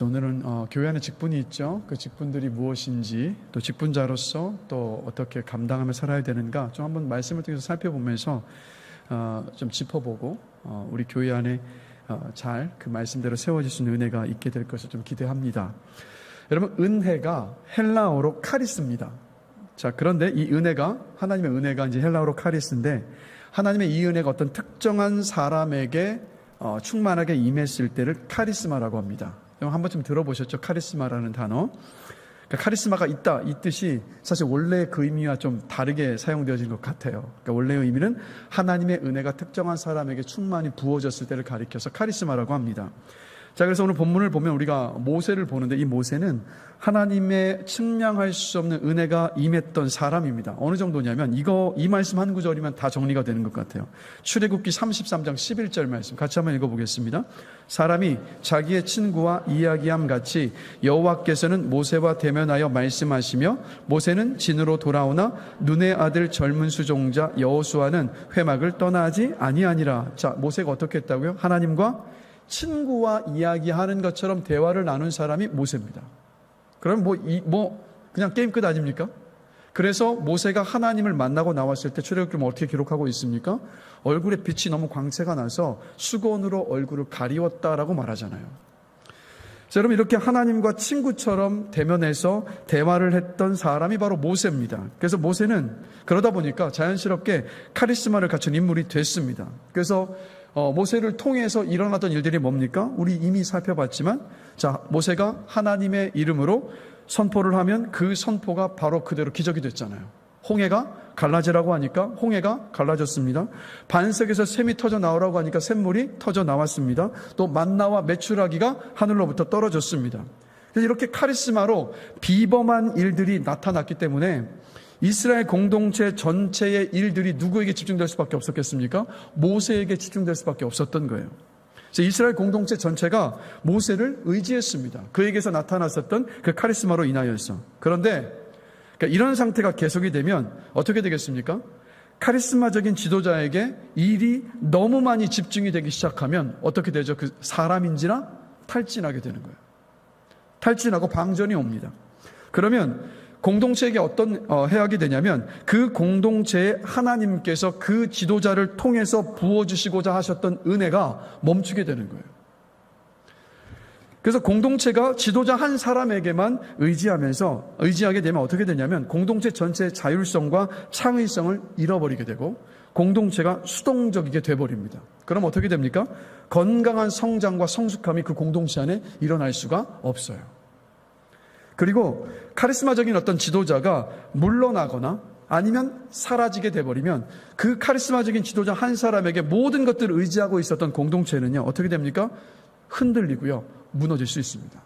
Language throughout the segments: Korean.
오늘은 교회 안에 직분이 있죠. 그 직분들이 무엇인지, 또 직분자로서 또 어떻게 감당하며 살아야 되는가 좀 한번 말씀을 통해서 살펴보면서 좀 짚어보고 우리 교회 안에 잘 그 말씀대로 세워질 수 있는 은혜가 있게 될 것을 좀 기대합니다. 여러분, 은혜가 헬라어로 카리스입니다. 자, 그런데 이 은혜가, 하나님의 은혜가 이제 헬라어로 카리스인데, 하나님의 이 은혜가 어떤 특정한 사람에게 충만하게 임했을 때를 카리스마라고 합니다. 한 번쯤 들어보셨죠? 카리스마라는 단어. 그러니까 카리스마가 있다, 이 뜻이 사실 원래 그 의미와 좀 다르게 사용되어진 것 같아요. 그러니까 원래의 의미는 하나님의 은혜가 특정한 사람에게 충만히 부어졌을 때를 가리켜서 카리스마라고 합니다. 자, 그래서 오늘 본문을 보면 우리가 모세를 보는데, 이 모세는 하나님의 측량할 수 없는 은혜가 임했던 사람입니다. 어느 정도냐면 이 말씀 한 구절이면 다 정리가 되는 것 같아요. 출애굽기 33장 11절 말씀 같이 한번 읽어보겠습니다. 사람이 자기의 친구와 이야기함 같이 여호와께서는 모세와 대면하여 말씀하시며, 모세는 진으로 돌아오나 눈의 아들 젊은 수종자 여호수아는 회막을 떠나지 아니하니라. 자, 모세가 어떻게 했다고요? 하나님과 친구와 이야기하는 것처럼 대화를 나눈 사람이 모세입니다. 그럼 그냥 게임 끝 아닙니까? 그래서 모세가 하나님을 만나고 나왔을 때 출애굽기는 어떻게 기록하고 있습니까? 얼굴에 빛이 너무 광채가 나서 수건으로 얼굴을 가리웠다라고 말하잖아요. 자, 여러분, 이렇게 하나님과 친구처럼 대면해서 대화를 했던 사람이 바로 모세입니다. 그래서 모세는 그러다 보니까 자연스럽게 카리스마를 갖춘 인물이 됐습니다. 그래서 모세를 통해서 일어났던 일들이 뭡니까? 우리 이미 살펴봤지만, 자, 모세가 하나님의 이름으로 선포를 하면 그 선포가 바로 그대로 기적이 됐잖아요. 홍해가 갈라지라고 하니까 홍해가 갈라졌습니다. 반석에서 샘이 터져 나오라고 하니까 샘물이 터져 나왔습니다. 또 만나와 메추라기가 하늘로부터 떨어졌습니다. 그래서 이렇게 카리스마로 비범한 일들이 나타났기 때문에 이스라엘 공동체 전체의 일들이 누구에게 집중될 수밖에 없었겠습니까? 모세에게 집중될 수밖에 없었던 거예요. 그래서 이스라엘 공동체 전체가 모세를 의지했습니다. 그에게서 나타났었던 그 카리스마로 인하여서. 그런데 그러니까 이런 상태가 계속이 되면 어떻게 되겠습니까? 카리스마적인 지도자에게 일이 너무 많이 집중이 되기 시작하면 어떻게 되죠? 그 사람인지나 탈진하게 되는 거예요. 탈진하고 방전이 옵니다. 그러면 공동체에게 어떤 해악이 되냐면, 그 공동체에 하나님께서 그 지도자를 통해서 부어주시고자 하셨던 은혜가 멈추게 되는 거예요. 그래서 공동체가 지도자 한 사람에게만 의지하게 되면 어떻게 되냐면, 공동체 전체의 자율성과 창의성을 잃어버리게 되고 공동체가 수동적이게 돼버립니다. 그럼 어떻게 됩니까? 건강한 성장과 성숙함이 그 공동체 안에 일어날 수가 없어요. 그리고 카리스마적인 어떤 지도자가 물러나거나 아니면 사라지게 돼버리면 그 카리스마적인 지도자 한 사람에게 모든 것들을 의지하고 있었던 공동체는요, 어떻게 됩니까? 흔들리고요, 무너질 수 있습니다.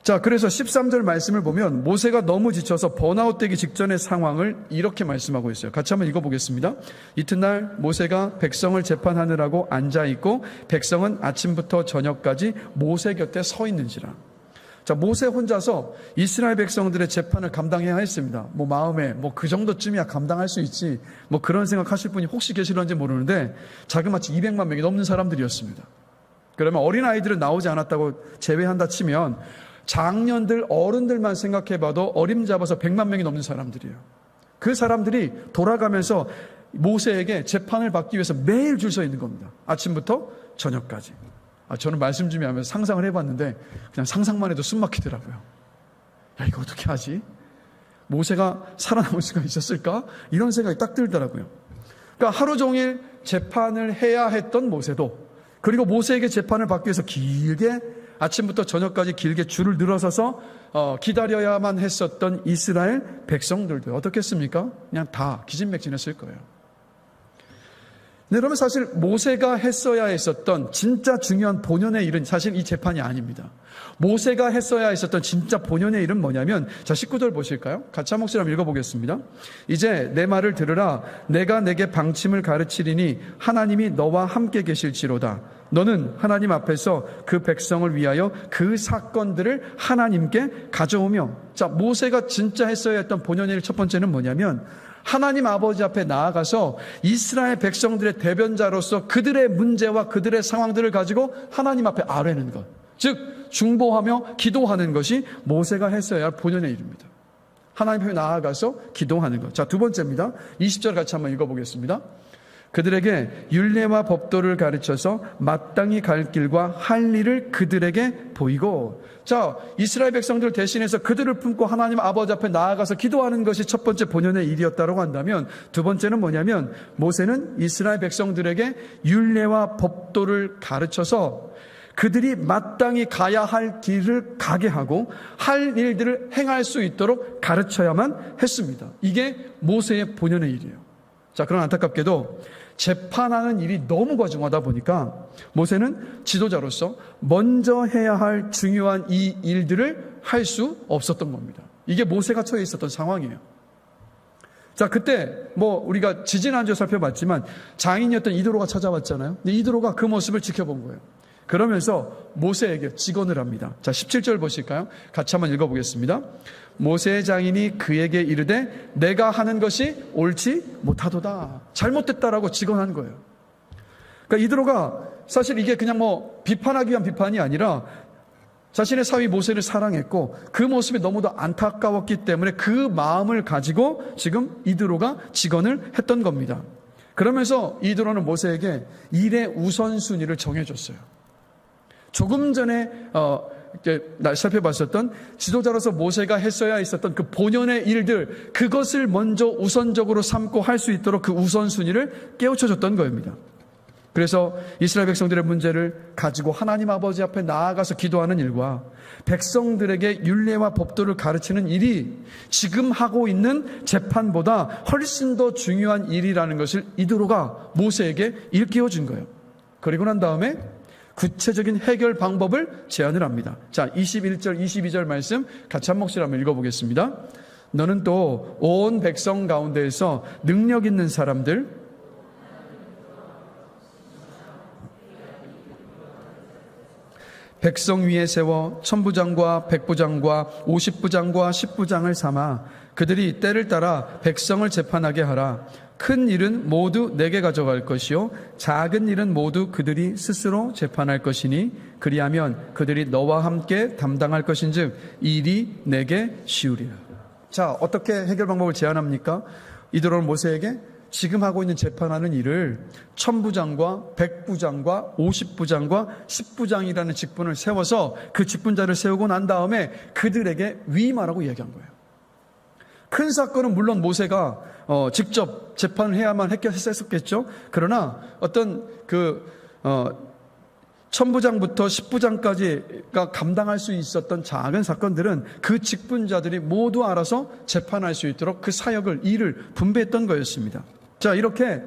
자, 그래서 13절 말씀을 보면 모세가 너무 지쳐서 번아웃되기 직전의 상황을 이렇게 말씀하고 있어요. 같이 한번 읽어보겠습니다. 이튿날 모세가 백성을 재판하느라고 앉아있고 백성은 아침부터 저녁까지 모세 곁에 서 있는지라. 자, 모세 혼자서 이스라엘 백성들의 재판을 감당해야 했습니다. 마음에 그 정도쯤이야 감당할 수 있지, 그런 생각하실 분이 혹시 계실런지 모르는데 자그마치 200만 명이 넘는 사람들이었습니다. 그러면 어린아이들은 나오지 않았다고 제외한다 치면 장년들, 어른들만 생각해봐도 어림잡아서 100만 명이 넘는 사람들이에요. 그 사람들이 돌아가면서 모세에게 재판을 받기 위해서 매일 줄 서 있는 겁니다. 아침부터 저녁까지. 저는 말씀 중에 하면서 상상을 해봤는데 그냥 상상만 해도 숨 막히더라고요. 야, 이거 어떻게 하지? 모세가 살아남을 수가 있었을까? 이런 생각이 딱 들더라고요. 그러니까 하루 종일 재판을 해야 했던 모세도, 그리고 모세에게 재판을 받기 위해서 길게 아침부터 저녁까지 길게 줄을 늘어서서 기다려야만 했었던 이스라엘 백성들도 어떻게 했습니까? 그냥 다 기진맥진했을 거예요. 네, 여러분, 사실 모세가 했어야 했었던 진짜 중요한 본연의 일은 사실 이 재판이 아닙니다. 모세가 했어야 했었던 진짜 본연의 일은 뭐냐면, 자, 19절 보실까요? 같이 한 목소리 한번 읽어보겠습니다. 이제 내 말을 들으라. 내가 내게 방침을 가르치리니 하나님이 너와 함께 계실지로다. 너는 하나님 앞에서 그 백성을 위하여 그 사건들을 하나님께 가져오며. 자, 모세가 진짜 했어야 했던 본연의 일 첫 번째는 뭐냐면, 하나님 아버지 앞에 나아가서 이스라엘 백성들의 대변자로서 그들의 문제와 그들의 상황들을 가지고 하나님 앞에 아뢰는 것, 즉 중보하며 기도하는 것이 모세가 했어야 할 본연의 일입니다. 하나님 앞에 나아가서 기도하는 것. 자, 두 번째입니다. 20절 같이 한번 읽어보겠습니다. 그들에게 율례와 법도를 가르쳐서 마땅히 갈 길과 할 일을 그들에게 보이고. 자, 이스라엘 백성들 대신해서 그들을 품고 하나님 아버지 앞에 나아가서 기도하는 것이 첫 번째 본연의 일이었다고 한다면, 두 번째는 뭐냐면 모세는 이스라엘 백성들에게 율례와 법도를 가르쳐서 그들이 마땅히 가야 할 길을 가게 하고 할 일들을 행할 수 있도록 가르쳐야만 했습니다. 이게 모세의 본연의 일이에요. 자, 그러나 안타깝게도 재판하는 일이 너무 과중하다 보니까 모세는 지도자로서 먼저 해야 할 중요한 이 일들을 할 수 없었던 겁니다. 이게 모세가 처해 있었던 상황이에요. 자, 그때 우리가 지지난주에 살펴봤지만 장인이었던 이드로가 찾아왔잖아요. 근데 이드로가 그 모습을 지켜본 거예요. 그러면서 모세에게 직언을 합니다. 자, 17절 보실까요? 같이 한번 읽어보겠습니다. 모세의 장인이 그에게 이르되 내가 하는 것이 옳지 못하도다. 잘못됐다라고 직언한 거예요. 그러니까 이드로가 사실 이게 그냥 비판하기 위한 비판이 아니라 자신의 사위 모세를 사랑했고 그 모습이 너무도 안타까웠기 때문에 그 마음을 가지고 지금 이드로가 직언을 했던 겁니다. 그러면서 이드로는 모세에게 일의 우선순위를 정해줬어요. 조금 전에 살펴봤었던 지도자로서 모세가 했어야 있었던 그 본연의 일들, 그것을 먼저 우선적으로 삼고 할 수 있도록 그 우선순위를 깨우쳐줬던 겁니다. 그래서 이스라엘 백성들의 문제를 가지고 하나님 아버지 앞에 나아가서 기도하는 일과 백성들에게 율례와 법도를 가르치는 일이 지금 하고 있는 재판보다 훨씬 더 중요한 일이라는 것을 이드로가 모세에게 일깨워준 거예요. 그리고 난 다음에 구체적인 해결 방법을 제안을 합니다. 자, 21절, 22절 말씀 같이 한 목소리 한번 읽어보겠습니다. 너는 또 온 백성 가운데에서 능력 있는 사람들, 백성 위에 세워 천부장과 백부장과 50부장과 10부장을 삼아 그들이 때를 따라 백성을 재판하게 하라. 큰 일은 모두 내게 가져갈 것이요 작은 일은 모두 그들이 스스로 재판할 것이니 그리하면 그들이 너와 함께 담당할 것인즉 일이 내게 쉬우리라. 자, 어떻게 해결 방법을 제안합니까? 이드로는 모세에게 지금 하고 있는 재판하는 일을 천부장과 백부장과 50부장과 10부장이라는 직분을 세워서 그 직분자를 세우고 난 다음에 그들에게 위임하라고 이야기한 거예요. 큰 사건은 물론 모세가 직접 재판을 해야만 했었겠죠. 그러나 어떤 천부장부터 10부장까지가 감당할 수 있었던 작은 사건들은 그 직분자들이 모두 알아서 재판할 수 있도록 그 사역을, 일을 분배했던 거였습니다. 자, 이렇게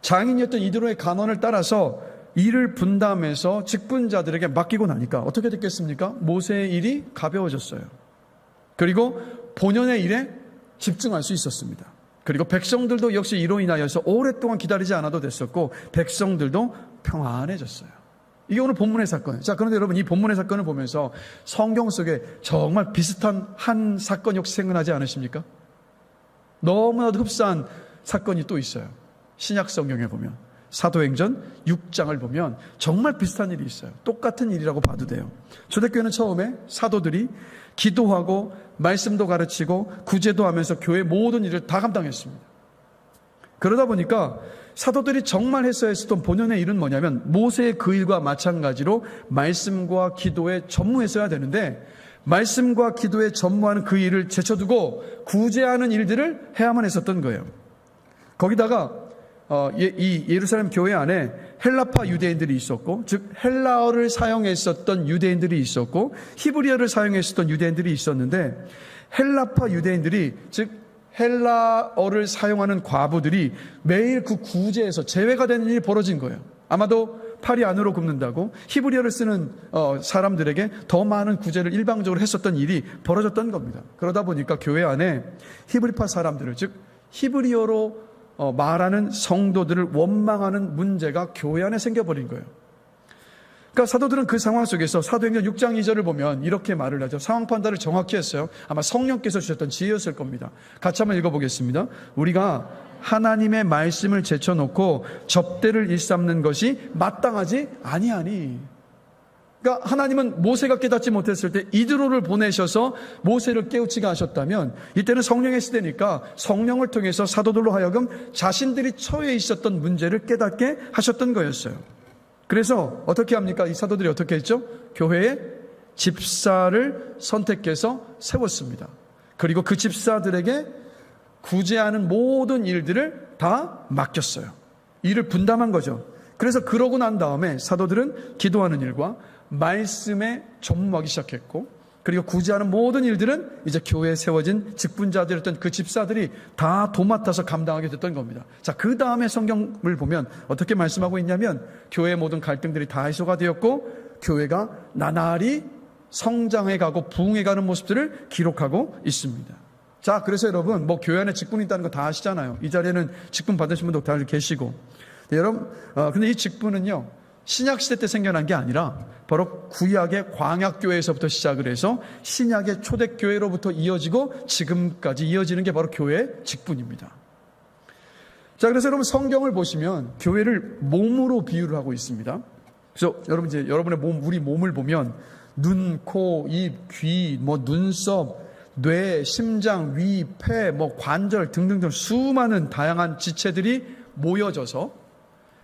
장인이었던 이드로의 간언을 따라서 일을 분담해서 직분자들에게 맡기고 나니까 어떻게 됐겠습니까? 모세의 일이 가벼워졌어요. 그리고 본연의 일에 집중할 수 있었습니다. 그리고 백성들도 역시 이로 인하여서 오랫동안 기다리지 않아도 됐었고 백성들도 평안해졌어요. 이게 오늘 본문의 사건이에요. 자, 그런데 여러분, 이 본문의 사건을 보면서 성경 속에 정말 비슷한 한 사건이 혹시 생각나지 않으십니까? 너무나도 흡사한 사건이 또 있어요. 신약 성경에 보면 사도행전 6장을 보면 정말 비슷한 일이 있어요. 똑같은 일이라고 봐도 돼요. 초대교회는 처음에 사도들이 기도하고 말씀도 가르치고 구제도 하면서 교회 모든 일을 다 감당했습니다. 그러다 보니까 사도들이 정말 했어야 했었던 본연의 일은 뭐냐면 모세의 그 일과 마찬가지로 말씀과 기도에 전무했어야 되는데 말씀과 기도에 전무하는 그 일을 제쳐두고 구제하는 일들을 해야만 했었던 거예요. 거기다가 이 예루살렘 교회 안에 헬라파 유대인들이 있었고, 즉 헬라어를 사용했었던 유대인들이 있었고 히브리어를 사용했었던 유대인들이 있었는데, 헬라파 유대인들이, 즉 헬라어를 사용하는 과부들이 매일 그 구제에서 제외가 되는 일이 벌어진 거예요. 아마도 팔이 안으로 굽는다고 히브리어를 쓰는 사람들에게 더 많은 구제를 일방적으로 했었던 일이 벌어졌던 겁니다. 그러다 보니까 교회 안에 히브리파 사람들을, 즉 히브리어로 말하는 성도들을 원망하는 문제가 교회 안에 생겨버린 거예요. 그러니까 사도들은 그 상황 속에서 사도행전 6장 2절을 보면 이렇게 말을 하죠. 상황 판단을 정확히 했어요. 아마 성령께서 주셨던 지혜였을 겁니다. 같이 한번 읽어보겠습니다. 우리가 하나님의 말씀을 제쳐놓고 접대를 일삼는 것이 마땅하지 아니하니. 그러니까 하나님은 모세가 깨닫지 못했을 때 이드로를 보내셔서 모세를 깨우치게 하셨다면, 이때는 성령의 시대니까 성령을 통해서 사도들로 하여금 자신들이 처해 있었던 문제를 깨닫게 하셨던 거였어요. 그래서 어떻게 합니까? 이 사도들이 어떻게 했죠? 교회에 집사를 선택해서 세웠습니다. 그리고 그 집사들에게 구제하는 모든 일들을 다 맡겼어요. 일을 분담한 거죠. 그래서 그러고 난 다음에 사도들은 기도하는 일과 말씀에 전무하기 시작했고, 그리고 구제하는 모든 일들은 이제 교회에 세워진 직분자들이었던 그 집사들이 다 도맡아서 감당하게 됐던 겁니다. 자, 그 다음에 성경을 보면 어떻게 말씀하고 있냐면, 교회의 모든 갈등들이 다 해소가 되었고 교회가 나날이 성장해가고 부흥해가는 모습들을 기록하고 있습니다. 자, 그래서 여러분, 뭐 교회 안에 직분이 있다는 거 다 아시잖아요. 이 자리에는 직분 받으신 분도 다 계시고. 네, 여러분, 근데 이 직분은요, 신약시대 때 생겨난 게 아니라 바로 구약의 광약교회에서부터 시작을 해서 신약의 초대교회로부터 이어지고 지금까지 이어지는 게 바로 교회의 직분입니다. 자, 그래서 여러분, 성경을 보시면 교회를 몸으로 비유를 하고 있습니다. 그래서 여러분, 이제 여러분의 몸, 우리 몸을 보면 눈, 코, 입, 귀, 뭐 눈썹, 뇌, 심장, 위, 폐, 뭐 관절 등등등 수많은 다양한 지체들이 모여져서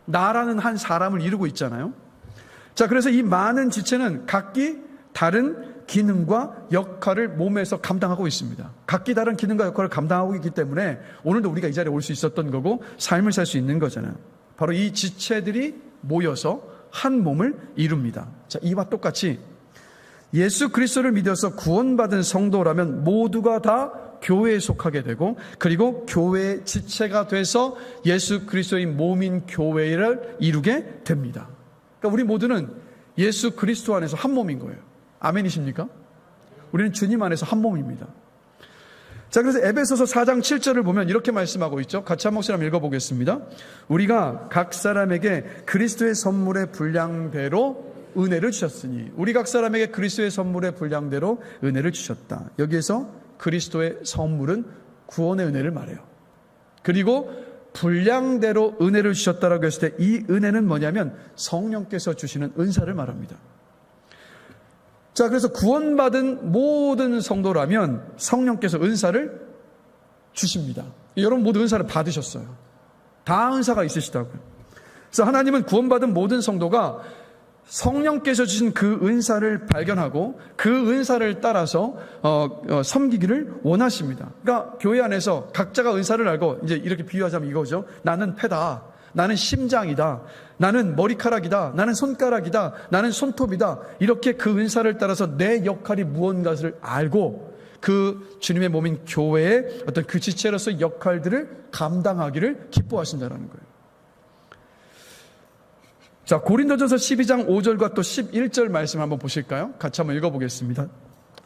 나라는 한 사람을 이루고 있잖아요. 자, 그래서 이 많은 지체는 각기 다른 기능과 역할을 몸에서 감당하고 있습니다. 각기 다른 기능과 역할을 감당하고 있기 때문에 오늘도 우리가 이 자리에 올 수 있었던 거고 삶을 살 수 있는 거잖아요. 바로 이 지체들이 모여서 한 몸을 이룹니다. 자, 이와 똑같이 예수 그리스도를 믿어서 구원받은 성도라면 모두가 다 교회에 속하게 되고, 그리고 교회의 지체가 돼서 예수 그리스도의 몸인 교회를 이루게 됩니다. 그러니까 우리 모두는 예수 그리스도 안에서 한 몸인 거예요. 아멘이십니까? 우리는 주님 안에서 한 몸입니다. 자, 그래서 에베소서 4장 7절을 보면 이렇게 말씀하고 있죠. 같이 한 목소리 한번 읽어보겠습니다. 우리가 각 사람에게 그리스도의 선물의 분량대로 은혜를 주셨으니, 우리 각 사람에게 그리스도의 선물의 분량대로 은혜를 주셨다. 여기에서 그리스도의 선물은 구원의 은혜를 말해요. 그리고 분량대로 은혜를 주셨다라고 했을 때 이 은혜는 뭐냐면 성령께서 주시는 은사를 말합니다. 자, 그래서 구원받은 모든 성도라면 성령께서 은사를 주십니다. 여러분 모두 은사를 받으셨어요. 다 은사가 있으시다고요. 그래서 하나님은 구원받은 모든 성도가 성령께서 주신 그 은사를 발견하고 그 은사를 따라서 섬기기를 원하십니다. 그러니까 교회 안에서 각자가 은사를 알고, 이제 이렇게 비유하자면 이거죠. 나는 패다, 나는 심장이다, 나는 머리카락이다, 나는 손가락이다, 나는 손톱이다. 이렇게 그 은사를 따라서 내 역할이 무언가를 알고 그 주님의 몸인 교회의 어떤 그 지체로서 역할들을 감당하기를 기뻐하신다는 거예요. 자, 고린도전서 12장 5절과 또 11절 말씀 한번 보실까요? 같이 한번 읽어보겠습니다.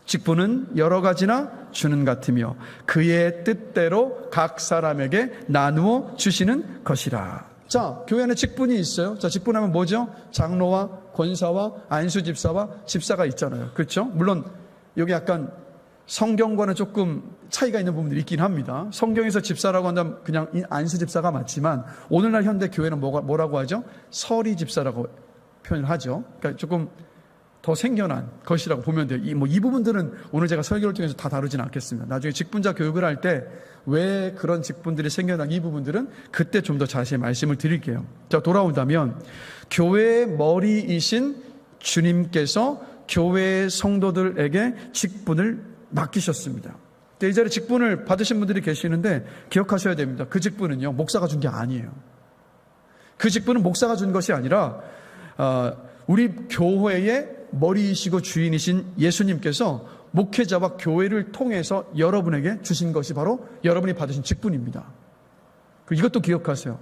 직분은 여러 가지나 주는 같으며 그의 뜻대로 각 사람에게 나누어 주시는 것이라. 자, 교회 안에 직분이 있어요. 자, 직분하면 뭐죠? 장로와 권사와 안수집사와 집사가 있잖아요. 그렇죠? 물론 여기 약간 성경과는 조금 차이가 있는 부분들이 있긴 합니다. 성경에서 집사라고 한다면 그냥 안수집사가 맞지만 오늘날 현대 교회는 뭐라고 하죠? 서리집사라고 표현을 하죠. 그러니까 조금 더 생겨난 것이라고 보면 돼요. 이 부분들은 오늘 제가 설교를 통해서 다 다루지는 않겠습니다. 나중에 직분자 교육을 할 때 왜 그런 직분들이 생겨난 이 부분들은 그때 좀 더 자세히 말씀을 드릴게요. 자, 돌아온다면 교회의 머리이신 주님께서 교회의 성도들에게 직분을 맡기셨습니다. 이 자리에 직분을 받으신 분들이 계시는데 기억하셔야 됩니다. 그 직분은요, 목사가 준 게 아니에요. 그 직분은 목사가 준 것이 아니라 우리 교회의 머리이시고 주인이신 예수님께서 목회자와 교회를 통해서 여러분에게 주신 것이 바로 여러분이 받으신 직분입니다. 이것도 기억하세요.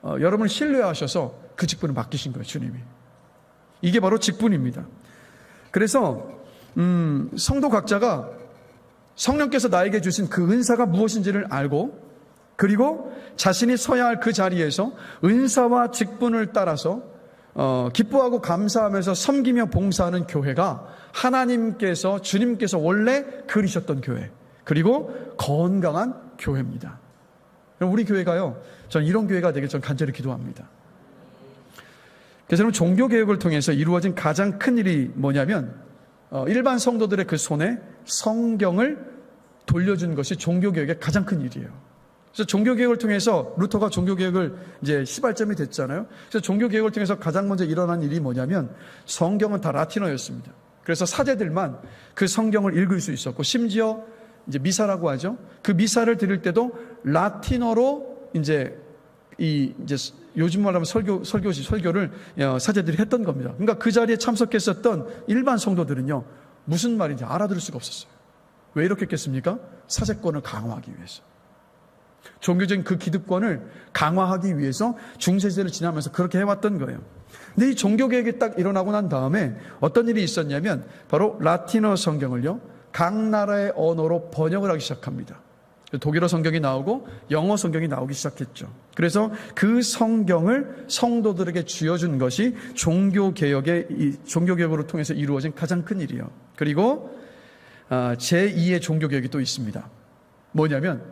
여러분을 신뢰하셔서 그 직분을 맡기신 거예요, 주님이. 이게 바로 직분입니다. 그래서 성도 각자가 성령께서 나에게 주신 그 은사가 무엇인지를 알고, 그리고 자신이 서야 할 그 자리에서 은사와 직분을 따라서 기뻐하고 감사하면서 섬기며 봉사하는 교회가 하나님께서, 주님께서 원래 그리셨던 교회, 그리고 건강한 교회입니다. 우리 교회가요, 전 이런 교회가 되길 전 간절히 기도합니다. 그래서 여러분, 종교개혁을 통해서 이루어진 가장 큰 일이 뭐냐면 일반 성도들의 그 손에 성경을 돌려준 것이 종교개혁의 가장 큰 일이에요. 그래서 종교개혁을 통해서 루터가 종교개혁을 이제 시발점이 됐잖아요. 그래서 종교개혁을 통해서 가장 먼저 일어난 일이 뭐냐면 성경은 다 라틴어였습니다. 그래서 사제들만 그 성경을 읽을 수 있었고, 심지어 이제 미사라고 하죠. 그 미사를 드릴 때도 라틴어로 이제 요즘 말하면 설교를 사제들이 했던 겁니다. 그러니까 그 자리에 참석했었던 일반 성도들은요, 무슨 말인지 알아들을 수가 없었어요. 왜 이렇게 했겠습니까? 사제권을 강화하기 위해서. 종교적인 그 기득권을 강화하기 위해서 중세시대를 지나면서 그렇게 해왔던 거예요. 근데 이 종교개혁이 딱 일어나고 난 다음에 어떤 일이 있었냐면 바로 라틴어 성경을요, 각 나라의 언어로 번역을 하기 시작합니다. 독일어 성경이 나오고 영어 성경이 나오기 시작했죠. 그래서 그 성경을 성도들에게 쥐어준 것이 종교개혁으로 통해서 이루어진 가장 큰 일이에요. 그리고 제2의 종교개혁이 또 있습니다. 뭐냐면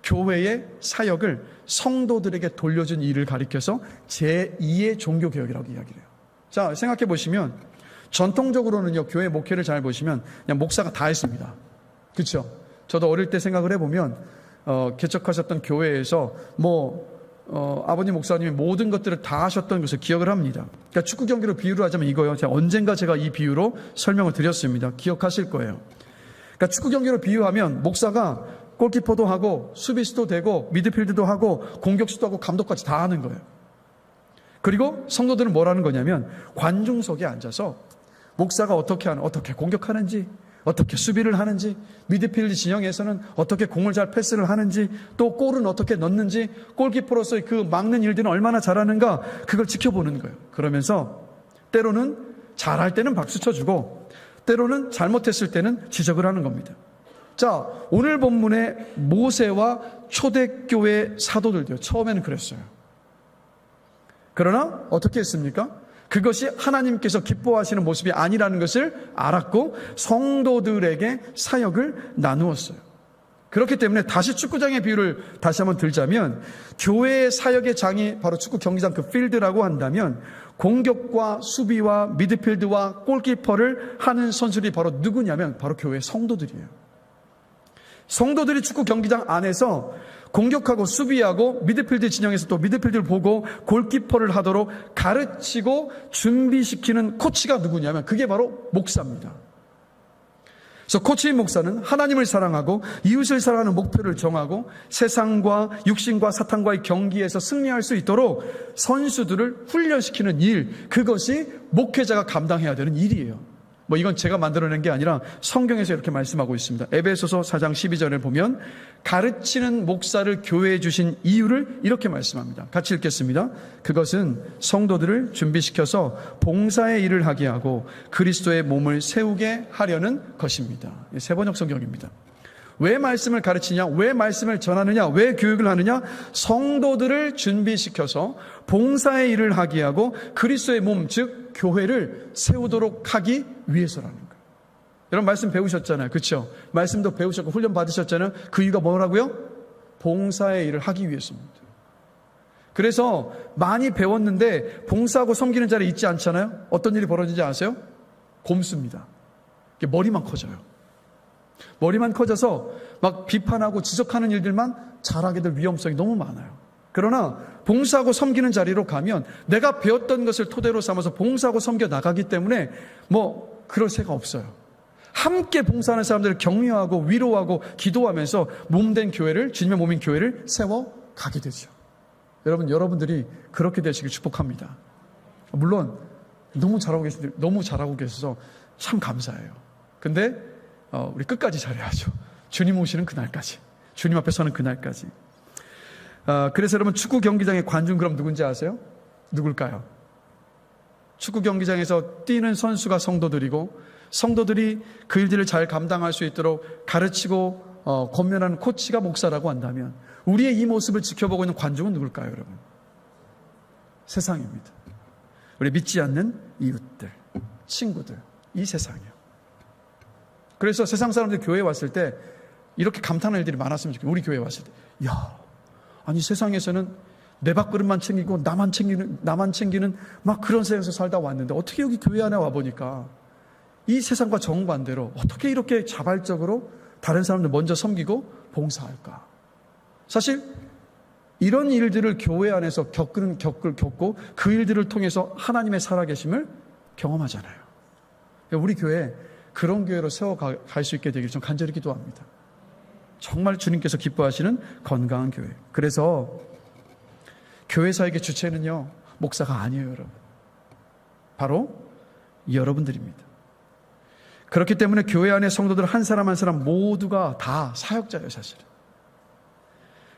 교회의 사역을 성도들에게 돌려준 일을 가리켜서 제2의 종교개혁이라고 이야기를 해요. 자, 생각해 보시면 전통적으로는요, 교회 목회를 잘 보시면 그냥 목사가 다 했습니다. 그렇죠? 저도 어릴 때 생각을 해보면 개척하셨던 교회에서 아버님 목사님이 모든 것들을 다 하셨던 것을 기억을 합니다. 그러니까 축구 경기로 비유를 하자면 이거예요. 언젠가 제가 이 비유로 설명을 드렸습니다. 기억하실 거예요. 그러니까 축구 경기로 비유하면 목사가 골키퍼도 하고 수비수도 되고 미드필드도 하고 공격수도 하고 감독까지 다 하는 거예요. 그리고 성도들은 뭐라는 거냐면 관중석에 앉아서 목사가 어떻게 공격하는지, 어떻게 수비를 하는지, 미드필드 진영에서는 어떻게 공을 잘 패스를 하는지, 또 골은 어떻게 넣는지, 골키퍼로서의 그 막는 일들은 얼마나 잘하는가, 그걸 지켜보는 거예요. 그러면서 때로는 잘할 때는 박수 쳐주고 때로는 잘못했을 때는 지적을 하는 겁니다. 자, 오늘 본문의 모세와 초대교회 사도들도요, 처음에는 그랬어요. 그러나 어떻게 했습니까? 그것이 하나님께서 기뻐하시는 모습이 아니라는 것을 알았고 성도들에게 사역을 나누었어요. 그렇기 때문에 다시 축구장의 비유를 다시 한번 들자면, 교회의 사역의 장이 바로 축구 경기장 그 필드라고 한다면, 공격과 수비와 미드필드와 골키퍼를 하는 선수들이 바로 누구냐면 바로 교회의 성도들이에요. 성도들이 축구 경기장 안에서 공격하고 수비하고 미드필드 진영에서 또 미드필드를 보고 골키퍼를 하도록 가르치고 준비시키는 코치가 누구냐면 그게 바로 목사입니다. 그래서 코치인 목사는 하나님을 사랑하고 이웃을 사랑하는 목표를 정하고 세상과 육신과 사탄과의 경기에서 승리할 수 있도록 선수들을 훈련시키는 일, 그것이 목회자가 감당해야 되는 일이에요. 이건 제가 만들어낸 게 아니라 성경에서 이렇게 말씀하고 있습니다. 에베소서 4장 12절에 보면 가르치는 목사를 교회에 주신 이유를 이렇게 말씀합니다. 같이 읽겠습니다. 그것은 성도들을 준비시켜서 봉사의 일을 하게 하고 그리스도의 몸을 세우게 하려는 것입니다. 세번역 성경입니다. 왜 말씀을 가르치냐? 왜 말씀을 전하느냐? 왜 교육을 하느냐? 성도들을 준비시켜서 봉사의 일을 하게 하고 그리스도의 몸, 즉 교회를 세우도록 하기 위해서라는 거예요. 여러분 말씀 배우셨잖아요. 그렇죠? 말씀도 배우셨고 훈련 받으셨잖아요. 그 이유가 뭐라고요? 봉사의 일을 하기 위해서입니다. 그래서 많이 배웠는데 봉사하고 섬기는 자리에 있지 않잖아요. 어떤 일이 벌어지는지 아세요? 곰습니다. 머리만 커져요. 머리만 커져서 막 비판하고 지적하는 일들만 잘하게 될 위험성이 너무 많아요. 그러나 봉사하고 섬기는 자리로 가면 내가 배웠던 것을 토대로 삼아서 봉사하고 섬겨 나가기 때문에 그럴 새가 없어요. 함께 봉사하는 사람들을 격려하고 위로하고 기도하면서 몸된 교회를, 주님의 몸인 교회를 세워가게 되죠. 여러분들이 그렇게 되시길 축복합니다. 물론 너무 잘하고 계셔서 참 감사해요. 근데 우리 끝까지 잘해야죠. 주님 오시는 그날까지, 주님 앞에 서는 그날까지. 그래서 여러분 축구 경기장의 관중 그럼 누군지 아세요? 누굴까요? 축구 경기장에서 뛰는 선수가 성도들이고 성도들이 그 일들을 잘 감당할 수 있도록 가르치고 권면하는 코치가 목사라고 한다면 우리의 이 모습을 지켜보고 있는 관중은 누굴까요, 여러분? 세상입니다. 우리 믿지 않는 이웃들, 친구들, 이 세상이요. 그래서 세상 사람들이 교회에 왔을 때 이렇게 감탄할 일들이 많았으면 좋겠어요. 우리 교회에 왔을 때, 야, 아니 세상에서는 내 밥그릇만 챙기고 나만 챙기는 막 그런 세상에서 살다 왔는데 어떻게 여기 교회 안에 와보니까 이 세상과 정반대로 어떻게 이렇게 자발적으로 다른 사람들 먼저 섬기고 봉사할까? 사실 이런 일들을 교회 안에서 겪고 그 일들을 통해서 하나님의 살아계심을 경험하잖아요. 우리 교회 그런 교회로 세워갈 수 있게 되기를 좀 간절히 기도합니다. 정말 주님께서 기뻐하시는 건강한 교회. 그래서 교회 사역의 주체는요, 목사가 아니에요, 여러분. 바로 여러분들입니다. 그렇기 때문에 교회 안에 성도들 한 사람 한 사람 모두가 다 사역자예요, 사실은.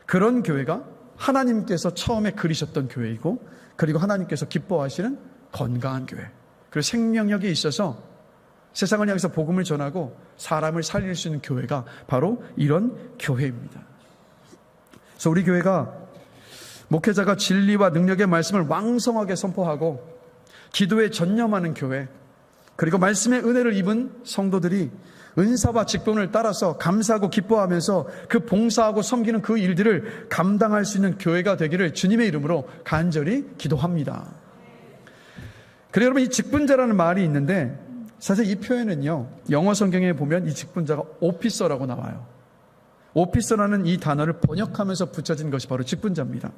그런 교회가 하나님께서 처음에 그리셨던 교회이고, 그리고 하나님께서 기뻐하시는 건강한 교회, 그리고 생명력이 있어서 세상을 향해서 복음을 전하고 사람을 살릴 수 있는 교회가 바로 이런 교회입니다. 그래서 우리 교회가 목회자가 진리와 능력의 말씀을 왕성하게 선포하고 기도에 전념하는 교회, 그리고 말씀의 은혜를 입은 성도들이 은사와 직분을 따라서 감사하고 기뻐하면서 그 봉사하고 섬기는 그 일들을 감당할 수 있는 교회가 되기를 주님의 이름으로 간절히 기도합니다. 그리고 여러분, 이 직분자라는 말이 있는데 사실 이 표현은요, 영어 성경에 보면 이 직분자가 오피서라고 나와요. 오피서라는 이 단어를 번역하면서 붙여진 것이 바로 직분자입니다.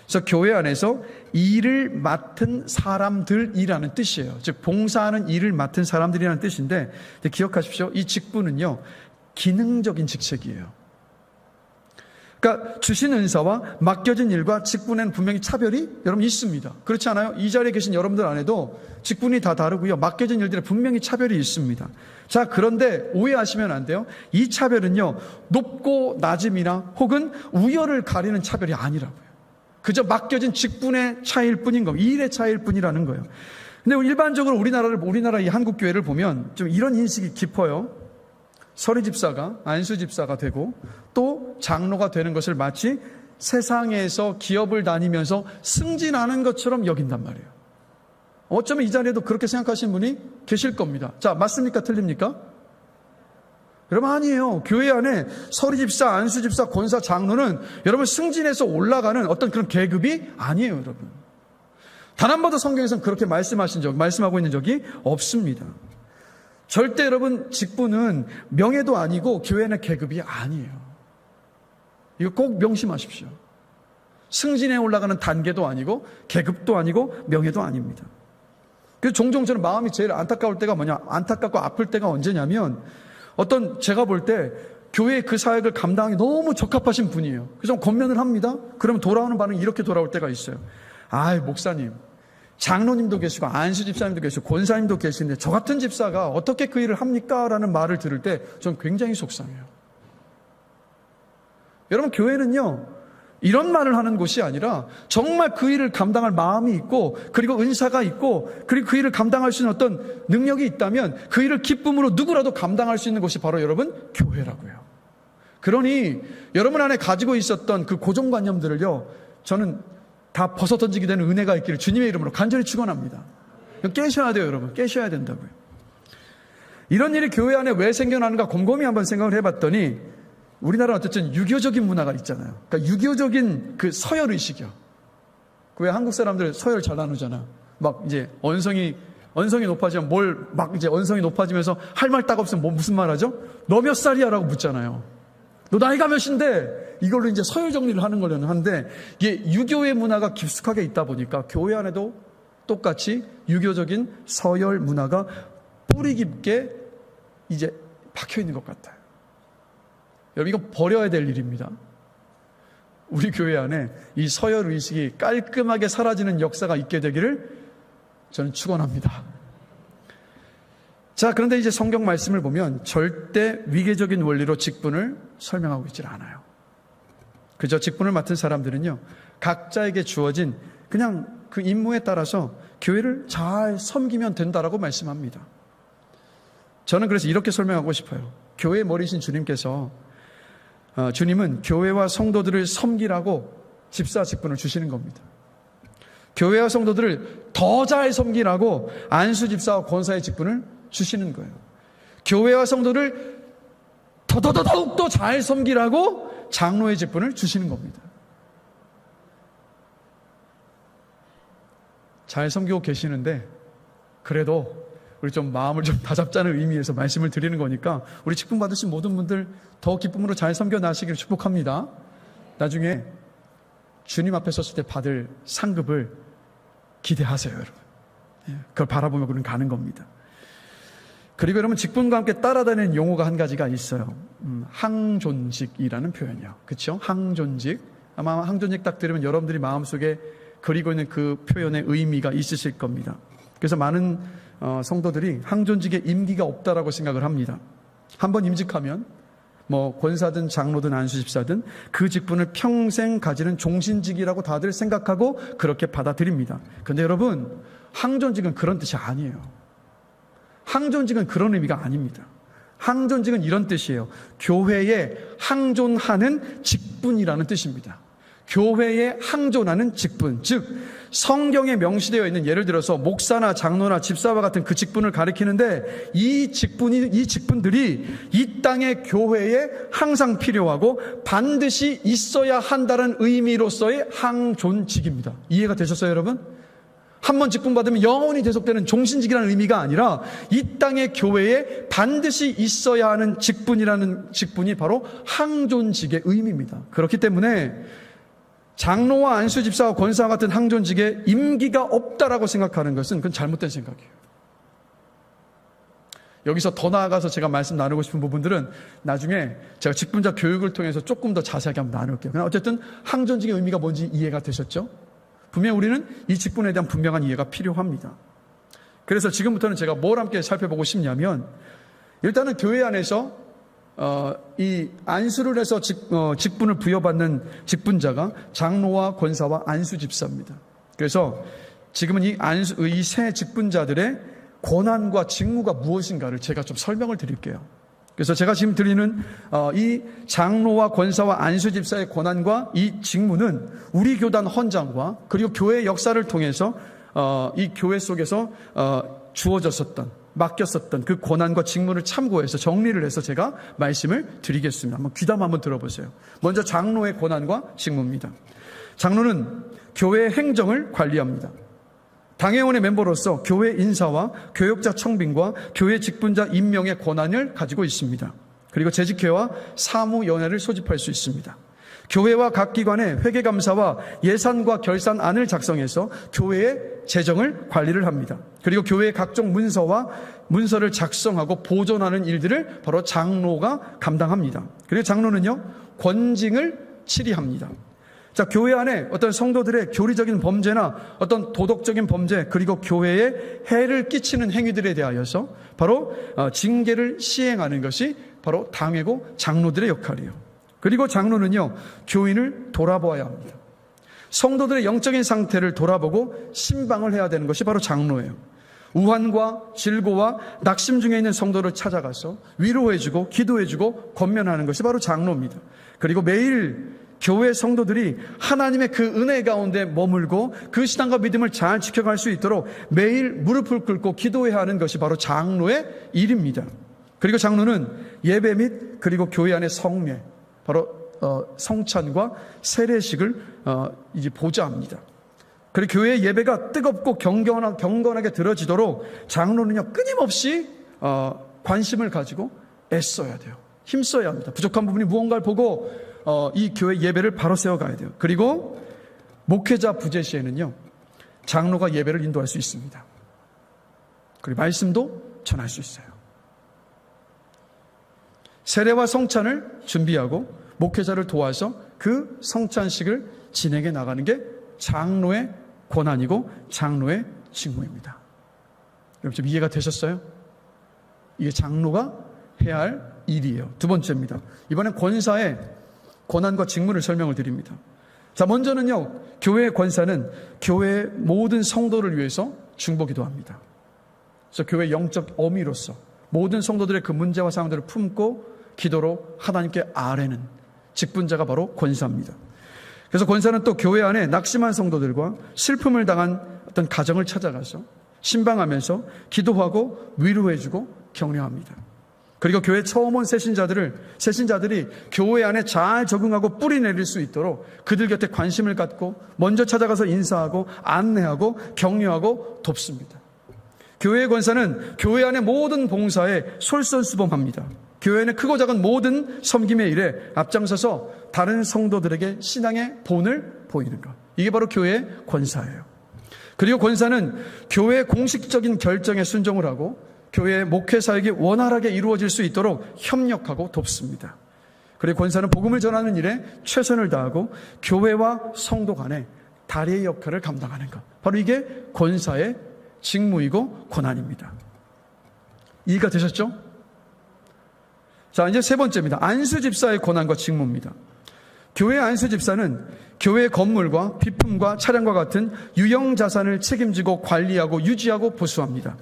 그래서 교회 안에서 일을 맡은 사람들이라는 뜻이에요. 즉 봉사하는 일을 맡은 사람들이라는 뜻인데, 기억하십시오. 이 직분은요, 기능적인 직책이에요. 그러니까 주신 은사와 맡겨진 일과 직분에는 분명히 차별이 여러분 있습니다. 그렇지 않아요? 이 자리에 계신 여러분들 안에도 직분이 다 다르고요, 맡겨진 일들에 분명히 차별이 있습니다. 자, 그런데 오해하시면 안 돼요. 이 차별은요, 높고 낮음이나 혹은 우열을 가리는 차별이 아니라고요. 그저 맡겨진 직분의 차이일 뿐인 겁니다. 일의 차이일 뿐이라는 거예요. 근데 일반적으로 우리나라 이 한국 교회를 보면 좀 이런 인식이 깊어요. 서리 집사가 안수 집사가 되고 또 장로가 되는 것을 마치 세상에서 기업을 다니면서 승진하는 것처럼 여긴단 말이에요. 어쩌면 이 자리에도 그렇게 생각하시는 분이 계실 겁니다. 자, 맞습니까? 틀립니까? 여러분, 아니에요. 교회 안에 서리 집사, 안수 집사, 권사, 장로는 여러분 승진해서 올라가는 어떤 그런 계급이 아니에요, 여러분. 단 한 번도 성경에서는 그렇게 말씀하고 있는 적이 없습니다. 절대 여러분, 직분은 명예도 아니고 교회는 계급이 아니에요. 이거 꼭 명심하십시오. 승진에 올라가는 단계도 아니고 계급도 아니고 명예도 아닙니다. 그래서 종종 저는 마음이 제일 안타까울 때가 안타깝고 아플 때가 언제냐면, 제가 볼 때 교회의 그 사역을 감당하기 너무 적합하신 분이에요. 그래서 권면을 합니다. 그러면 돌아오는 반응이 이렇게 돌아올 때가 있어요. 목사님, 장로님도 계시고 안수 집사님도 계시고 권사님도 계시는데 저 같은 집사가 어떻게 그 일을 합니까? 라는 말을 들을 때 저는 굉장히 속상해요. 여러분, 교회는요, 이런 말을 하는 곳이 아니라 정말 그 일을 감당할 마음이 있고, 그리고 은사가 있고, 그리고 그 일을 감당할 수 있는 어떤 능력이 있다면 그 일을 기쁨으로 누구라도 감당할 수 있는 곳이 바로 여러분 교회라고요. 그러니 여러분 안에 가지고 있었던 그 고정관념들을요, 저는 다 벗어던지게 되는 은혜가 있기를 주님의 이름으로 간절히 축원합니다. 깨셔야 돼요, 여러분. 깨셔야 된다고요. 이런 일이 교회 안에 왜 생겨나는가 곰곰이 한번 생각을 해봤더니, 우리나라는 어쨌든 유교적인 문화가 있잖아요. 그러니까 유교적인 그 서열 의식이요. 왜 한국 사람들 서열 잘 나누잖아. 막 이제 언성이 높아지면 언성이 높아지면서 할 말 딱 없으면 무슨 말 하죠? 너 몇 살이야? 라고 묻잖아요. 너 나이가 몇인데? 이걸로 이제 서열 정리를 하는 거려는 한데, 이게 유교의 문화가 깊숙하게 있다 보니까 교회 안에도 똑같이 유교적인 서열 문화가 뿌리 깊게 이제 박혀 있는 것 같아요. 여러분, 이거 버려야 될 일입니다. 우리 교회 안에 이 서열 의식이 깔끔하게 사라지는 역사가 있게 되기를 저는 축원합니다. 자, 그런데 이제 성경 말씀을 보면 절대 위계적인 원리로 직분을 설명하고 있질 않아요. 그저 직분을 맡은 사람들은요, 각자에게 주어진 그냥 그 임무에 따라서 교회를 잘 섬기면 된다라고 말씀합니다. 저는 그래서 이렇게 설명하고 싶어요. 교회의 머리신 주님은 교회와 성도들을 섬기라고 집사 직분을 주시는 겁니다. 교회와 성도들을 더 잘 섬기라고 안수 집사와 권사의 직분을 주시는 거예요. 교회와 성도를 더욱더 잘 섬기라고 장로의 직분을 주시는 겁니다. 잘 섬기고 계시는데 그래도 우리 좀 마음을 좀 다잡자는 의미에서 말씀을 드리는 거니까 우리 직분 받으신 모든 분들 더 기쁨으로 잘 섬겨 나시기를 축복합니다. 나중에 주님 앞에 섰을 때 받을 상급을 기대하세요, 여러분. 그걸 바라보며 그는 가는 겁니다. 그리고 여러분, 직분과 함께 따라다니는 용어가 한 가지가 있어요. 항존직이라는 표현이요. 그렇죠? 항존직. 아마 항존직 딱 들으면 여러분들이 마음속에 그리고 있는 그 표현의 의미가 있으실 겁니다. 그래서 많은 성도들이 항존직에 임기가 없다라고 생각을 합니다. 한번 임직하면 권사든 장로든 안수집사든 그 직분을 평생 가지는 종신직이라고 다들 생각하고 그렇게 받아들입니다. 그런데 여러분, 항존직은 그런 뜻이 아니에요. 항존직은 그런 의미가 아닙니다. 항존직은 이런 뜻이에요. 교회에 항존하는 직분이라는 뜻입니다. 교회에 항존하는 직분, 즉 성경에 명시되어 있는, 예를 들어서 목사나 장로나 집사와 같은 그 직분을 가리키는데, 이 직분들이 이 땅의 교회에 항상 필요하고 반드시 있어야 한다는 의미로서의 항존직입니다. 이해가 되셨어요, 여러분? 한번 직분 받으면 영원히 계속되는 종신직이라는 의미가 아니라 이 땅의 교회에 반드시 있어야 하는 직분이라는 직분이 바로 항존직의 의미입니다. 그렇기 때문에 장로와 안수집사와 권사와 같은 항존직에 임기가 없다라고 생각하는 것은 그건 잘못된 생각이에요. 여기서 더 나아가서 제가 말씀 나누고 싶은 부분들은 나중에 제가 직분자 교육을 통해서 조금 더 자세하게 한번 나눌게요. 그러나 어쨌든 항존직의 의미가 뭔지 이해가 되셨죠? 분명히 우리는 이 직분에 대한 분명한 이해가 필요합니다. 그래서 지금부터는 제가 뭘 함께 살펴보고 싶냐면, 일단은 교회 안에서 이 안수를 해서 직분을 부여받는 직분자가 장로와 권사와 안수집사입니다. 그래서 지금은 이 세 직분자들의 권한과 직무가 무엇인가를 제가 좀 설명을 드릴게요. 그래서 제가 지금 드리는 이 장로와 권사와 안수집사의 권한과 이 직무는 우리 교단 헌장과 그리고 교회의 역사를 통해서 이 교회 속에서 주어졌었던, 맡겼었던 그 권한과 직무를 참고해서 정리를 해서 제가 말씀을 드리겠습니다. 한번 귀담아 한번 들어보세요. 먼저 장로의 권한과 직무입니다. 장로는 교회의 행정을 관리합니다. 당회원의 멤버로서 교회 인사와 교역자 청빙과 교회 직분자 임명의 권한을 가지고 있습니다. 그리고 재직회와 사무연회를 소집할 수 있습니다. 교회와 각 기관의 회계감사와 예산과 결산안을 작성해서 교회의 재정을 관리를 합니다. 그리고 교회의 각종 문서를 작성하고 보존하는 일들을 바로 장로가 감당합니다. 그리고 장로는요, 권징을 치리합니다. 자, 교회 안에 어떤 성도들의 교리적인 범죄나 어떤 도덕적인 범죄, 그리고 교회에 해를 끼치는 행위들에 대하여서 바로 징계를 시행하는 것이 바로 당회고 장로들의 역할이에요. 그리고 장로는요, 교인을 돌아보아야 합니다. 성도들의 영적인 상태를 돌아보고 신방을 해야 되는 것이 바로 장로예요. 우환과 질고와 낙심 중에 있는 성도를 찾아가서 위로해주고 기도해주고 권면하는 것이 바로 장로입니다. 그리고 매일 교회 성도들이 하나님의 그 은혜 가운데 머물고 그 신앙과 믿음을 잘 지켜갈 수 있도록 매일 무릎을 꿇고 기도해야 하는 것이 바로 장로의 일입니다. 그리고 장로는 예배 및 그리고 교회 안의 성례, 바로 성찬과 세례식을 이제 보좌합니다. 그리고 교회의 예배가 뜨겁고 경건하게 드려지도록 장로는요, 끊임없이 관심을 가지고 애써야 돼요. 힘써야 합니다. 부족한 부분이 무언가를 보고 이 교회 예배를 바로 세워가야 돼요. 그리고 목회자 부재 시에는요, 장로가 예배를 인도할 수 있습니다. 그리고 말씀도 전할 수 있어요. 세례와 성찬을 준비하고 목회자를 도와서 그 성찬식을 진행해 나가는 게 장로의 권한이고 장로의 직무입니다. 여러분 좀 이해가 되셨어요? 이게 장로가 해야 할 일이에요. 두 번째입니다. 이번엔 권사의 권한과 직무를 설명을 드립니다. 자, 먼저는요, 교회의 권사는 교회의 모든 성도를 위해서 중보기도 합니다. 그래서 교회의 영적 어미로서 모든 성도들의 그 문제와 상황들을 품고 기도로 하나님께 아뢰는 직분자가 바로 권사입니다. 그래서 권사는 또 교회 안에 낙심한 성도들과 슬픔을 당한 어떤 가정을 찾아가서 신방하면서 기도하고 위로해주고 격려합니다. 그리고 교회 처음 온 새신자들이 교회 안에 잘 적응하고 뿌리 내릴 수 있도록 그들 곁에 관심을 갖고 먼저 찾아가서 인사하고 안내하고 격려하고 돕습니다. 교회의 권사는 교회 안의 모든 봉사에 솔선수범합니다. 교회 안의 크고 작은 모든 섬김의 일에 앞장서서 다른 성도들에게 신앙의 본을 보이는 것. 이게 바로 교회의 권사예요. 그리고 권사는 교회의 공식적인 결정에 순종을 하고 교회의 목회 사역이 원활하게 이루어질 수 있도록 협력하고 돕습니다. 그리고 권사는 복음을 전하는 일에 최선을 다하고 교회와 성도 간의 다리의 역할을 감당하는 것. 바로 이게 권사의 직무이고 권한입니다. 이해가 되셨죠? 자, 이제 세 번째입니다. 안수집사의 권한과 직무입니다. 교회 안수집사는 교회 건물과 비품과 차량과 같은 유형자산을 책임지고 관리하고 유지하고 보수합니다.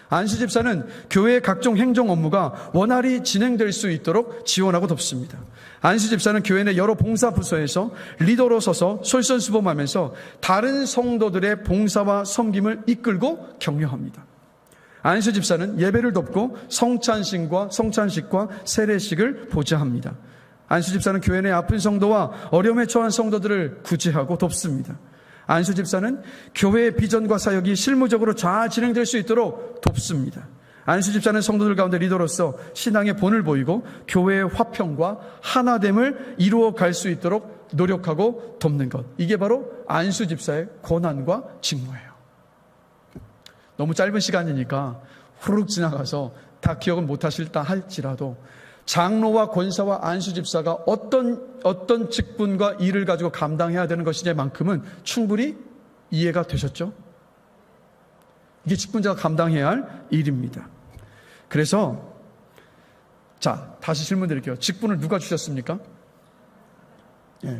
안수집사는 교회의 각종 행정 업무가 원활히 진행될 수 있도록 지원하고 돕습니다. 안수집사는 교회 내 여러 봉사부서에서 리더로 서서 솔선수범하면서 다른 성도들의 봉사와 섬김을 이끌고 격려합니다. 안수집사는 예배를 돕고 성찬식과 세례식을 보좌합니다. 안수집사는 교회 내 아픈 성도와 어려움에 처한 성도들을 구제하고 돕습니다. 안수집사는 교회의 비전과 사역이 실무적으로 잘 진행될 수 있도록 돕습니다. 안수집사는 성도들 가운데 리더로서 신앙의 본을 보이고 교회의 화평과 하나됨을 이루어갈 수 있도록 노력하고 돕는 것. 이게 바로 안수집사의 권한과 직무예요. 너무 짧은 시간이니까 후루룩 지나가서 다 기억은 못하실다 할지라도 장로와 권사와 안수집사가 어떤 직분과 일을 가지고 감당해야 되는 것이냐만큼은 충분히 이해가 되셨죠? 이게 직분자가 감당해야 할 일입니다. 그래서 자, 다시 질문 드릴게요. 직분을 누가 주셨습니까?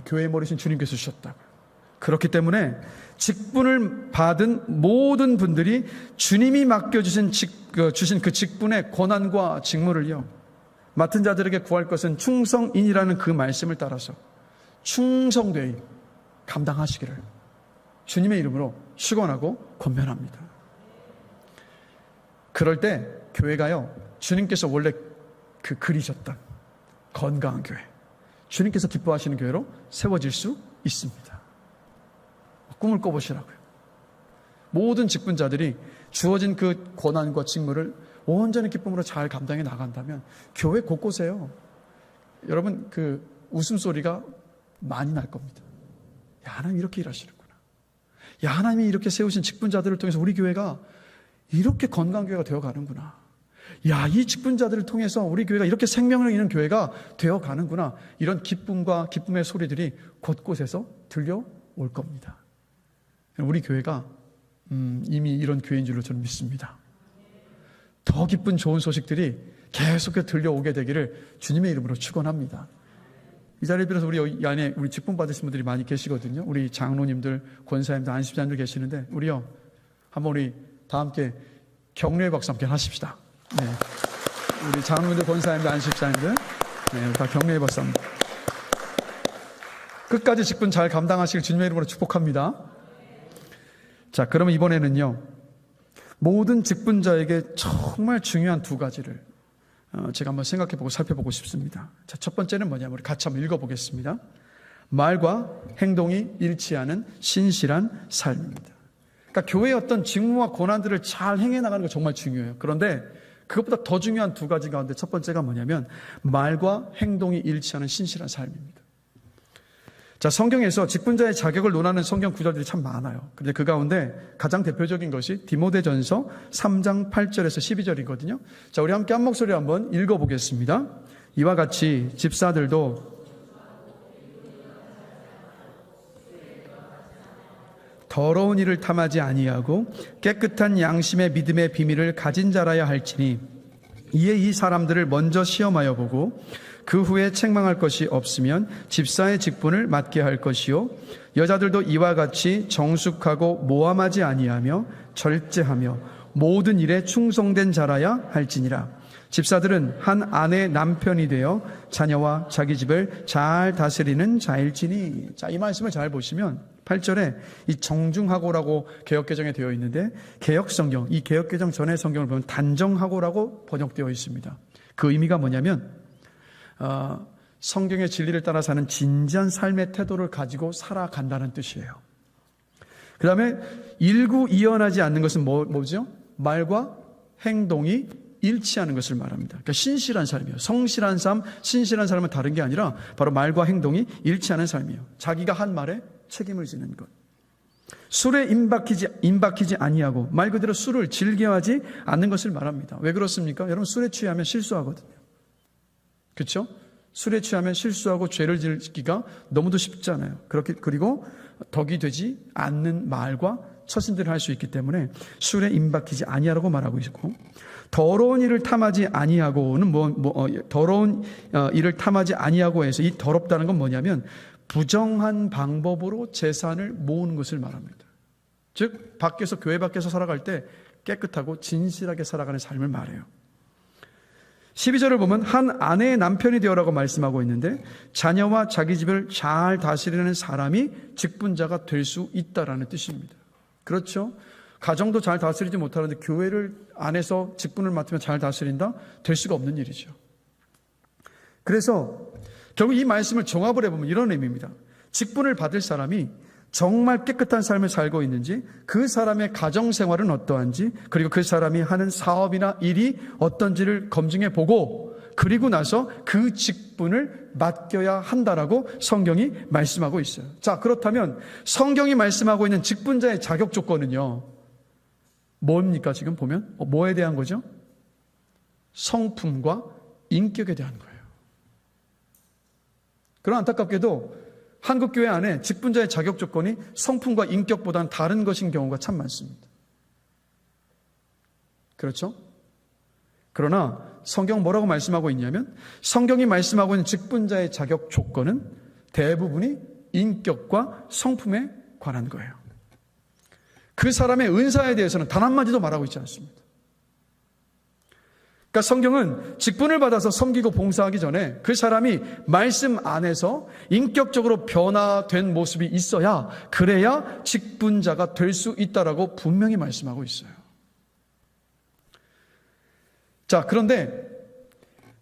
교회의 머리신 주님께서 주셨다고요. 그렇기 때문에 직분을 받은 모든 분들이 주님이 맡겨주신 주신 그 직분의 권한과 직무를요, 맡은 자들에게 구할 것은 충성인이라는 그 말씀을 따라서 충성되이 감당하시기를 주님의 이름으로 축원하고 권면합니다. 그럴 때 교회가요, 주님께서 원래 그리셨던 건강한 교회, 주님께서 기뻐하시는 교회로 세워질 수 있습니다. 꿈을 꿔보시라고요. 모든 직분자들이 주어진 그 권한과 직무를 온전히 기쁨으로 잘 감당해 나간다면 교회 곳곳에요, 여러분 그 웃음소리가 많이 날 겁니다. 야, 하나님 이렇게 일하시는구나. 야, 하나님이 이렇게 세우신 직분자들을 통해서 우리 교회가 이렇게 건강한 교회가 되어가는구나. 야, 이 직분자들을 통해서 우리 교회가 이렇게 생명력 있는 교회가 되어가는구나. 이런 기쁨과 기쁨의 소리들이 곳곳에서 들려올 겁니다. 우리 교회가 이미 이런 교회인 줄로 저는 믿습니다. 더 기쁜 좋은 소식들이 계속해서 들려오게 되기를 주님의 이름으로 축원합니다. 이 자리에 빌어서 우리 안에 우리 직분 받으신 분들이 많이 계시거든요. 우리 장로님들, 권사님들, 안수집사님들 계시는데 우리요, 한번 우리 다 함께 격려의 박수 함께 하십시다. 네. 우리 장로님들, 권사님들, 안수집사님들, 네, 다 격려의 박수 합니다. 끝까지 직분 잘 감당하시길 주님의 이름으로 축복합니다. 자, 그러면 이번에는요, 모든 직분자에게 정말 중요한 두 가지를 제가 한번 생각해보고 살펴보고 싶습니다. 자, 첫 번째는 뭐냐면 우리 같이 한번 읽어보겠습니다. 말과 행동이 일치하는 신실한 삶입니다. 그러니까 교회의 어떤 직무와 권한들을 잘 행해나가는 거 정말 중요해요. 그런데 그것보다 더 중요한 두 가지 가운데 첫 번째가 뭐냐면 말과 행동이 일치하는 신실한 삶입니다. 자, 성경에서 직분자의 자격을 논하는 성경 구절들이 참 많아요. 그런데 그 가운데 가장 대표적인 것이 디모데전서 3장 8절에서 12절이거든요. 자, 우리 함께 한 목소리로 한번 읽어보겠습니다. 이와 같이 집사들도 더러운 일을 탐하지 아니하고 깨끗한 양심의 믿음의 비밀을 가진 자라야 할지니 이에 이 사람들을 먼저 시험하여 보고 그 후에 책망할 것이 없으면 집사의 직분을 맡게 할 것이요, 여자들도 이와 같이 정숙하고 모함하지 아니하며 절제하며 모든 일에 충성된 자라야 할지니라. 집사들은 한 아내의 남편이 되어 자녀와 자기 집을 잘 다스리는 자일지니. 자, 이 말씀을 잘 보시면 8절에 이 정중하고라고 개역개정에 되어 있는데, 개역성경, 이 개역개정 전의 성경을 보면 단정하고라고 번역되어 있습니다. 그 의미가 뭐냐면 성경의 진리를 따라 사는 진지한 삶의 태도를 가지고 살아간다는 뜻이에요. 그 다음에 일구이연하지 않는 것은 뭐죠? 말과 행동이 일치하는 것을 말합니다. 그러니까 신실한 삶이에요. 성실한 삶, 신실한 삶은 다른 게 아니라 바로 말과 행동이 일치하는 삶이에요. 자기가 한 말에 책임을 지는 것. 술에 임박히지 아니하고, 말 그대로 술을 즐겨하지 않는 것을 말합니다. 왜 그렇습니까? 여러분, 술에 취하면 실수하거든요. 그렇죠? 술에 취하면 실수하고 죄를 짓기가 너무도 쉽잖아요. 그리고 덕이 되지 않는 말과 처신들을 할 수 있기 때문에 술에 임박히지 아니하라고 말하고 있고, 더러운 일을 탐하지 아니하고는 더러운 일을 탐하지 아니하고 해서 이 더럽다는 건 뭐냐면 부정한 방법으로 재산을 모으는 것을 말합니다. 즉 밖에서, 교회 밖에서 살아갈 때 깨끗하고 진실하게 살아가는 삶을 말해요. 12절을 보면 한 아내의 남편이 되어라고 말씀하고 있는데, 자녀와 자기 집을 잘 다스리는 사람이 직분자가 될 수 있다라는 뜻입니다. 그렇죠? 가정도 잘 다스리지 못하는데 교회를 안에서 직분을 맡으면 잘 다스린다? 될 수가 없는 일이죠. 그래서 결국 이 말씀을 종합을 해보면 이런 의미입니다. 직분을 받을 사람이 정말 깨끗한 삶을 살고 있는지, 그 사람의 가정생활은 어떠한지, 그리고 그 사람이 하는 사업이나 일이 어떤지를 검증해 보고, 그리고 나서 그 직분을 맡겨야 한다라고 성경이 말씀하고 있어요. 자, 그렇다면 성경이 말씀하고 있는 직분자의 자격 조건은요, 뭡니까? 지금 보면 뭐에 대한 거죠? 성품과 인격에 대한 거예요. 그러나 안타깝게도 한국교회 안에 직분자의 자격 조건이 성품과 인격보다는 다른 것인 경우가 참 많습니다. 그렇죠? 그러나 성경 뭐라고 말씀하고 있냐면, 성경이 말씀하고 있는 직분자의 자격 조건은 대부분이 인격과 성품에 관한 거예요. 그 사람의 은사에 대해서는 단 한마디도 말하고 있지 않습니다. 그러니까 성경은 직분을 받아서 섬기고 봉사하기 전에 그 사람이 말씀 안에서 인격적으로 변화된 모습이 있어야, 그래야 직분자가 될 수 있다라고 분명히 말씀하고 있어요. 자, 그런데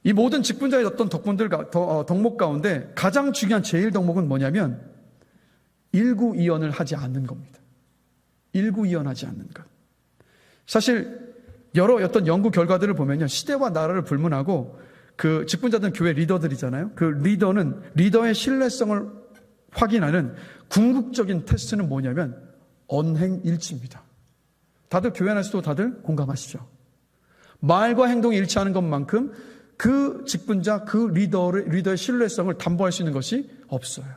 이 모든 직분자의 어떤 덕목 가운데 가장 중요한 제일 덕목은 뭐냐면 일구이연을 하지 않는 겁니다. 일구이연하지 않는 것. 사실 여러 어떤 연구 결과들을 보면요, 시대와 나라를 불문하고 그 직분자들은 교회 리더들이잖아요. 그 리더의 신뢰성을 확인하는 궁극적인 테스트는 뭐냐면 언행일치입니다. 다들 교회 안에서도 다들 공감하시죠? 말과 행동이 일치하는 것만큼 그 직분자, 그 리더의 신뢰성을 담보할 수 있는 것이 없어요.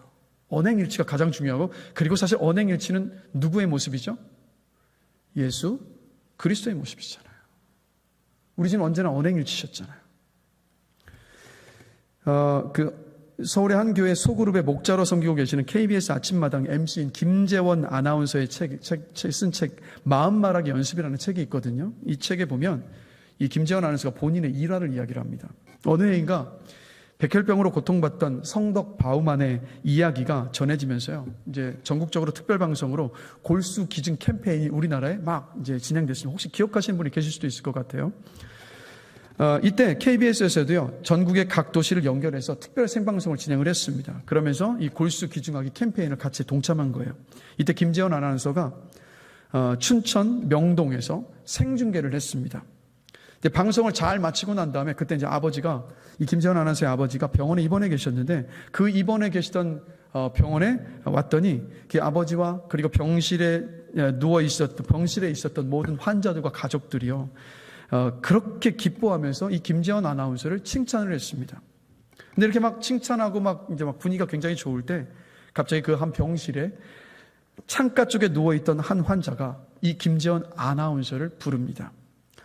언행일치가 가장 중요하고, 그리고 사실 언행일치는 누구의 모습이죠? 예수 그리스도의 모습이잖아요. 우리 집은 언제나 언행일치셨잖아요. 서울의 한 교회 소그룹의 목자로 섬기고 계시는 KBS 아침마당 MC인 김재원 아나운서의 쓴 책 마음말하기 연습이라는 책이 있거든요. 이 책에 보면 이 김재원 아나운서가 본인의 일화를 이야기를 합니다. 어느 해인가 백혈병으로 고통받던 성덕 바우만의 이야기가 전해지면서요, 이제 전국적으로 특별방송으로 골수 기증 캠페인이 우리나라에 막 이제 진행됐습니다. 혹시 기억하시는 분이 계실 수도 있을 것 같아요. 이때 KBS에서도요, 전국의 각 도시를 연결해서 특별 생방송을 진행을 했습니다. 그러면서 이 골수 기증하기 캠페인을 같이 동참한 거예요. 이때 김재원 아나운서가 춘천 명동에서 생중계를 했습니다. 방송을 잘 마치고 난 다음에 그때 이제 아버지가, 이 김재원 아나운서의 아버지가 병원에 입원해 계셨는데, 그 입원해 계시던 병원에 왔더니 그 아버지와 그리고 병실에 있었던 모든 환자들과 가족들이요, 그렇게 기뻐하면서 이 김재원 아나운서를 칭찬을 했습니다. 근데 이렇게 막 칭찬하고 이제 분위기가 굉장히 좋을 때 갑자기 그 한 병실에 창가 쪽에 누워있던 한 환자가 이 김재원 아나운서를 부릅니다.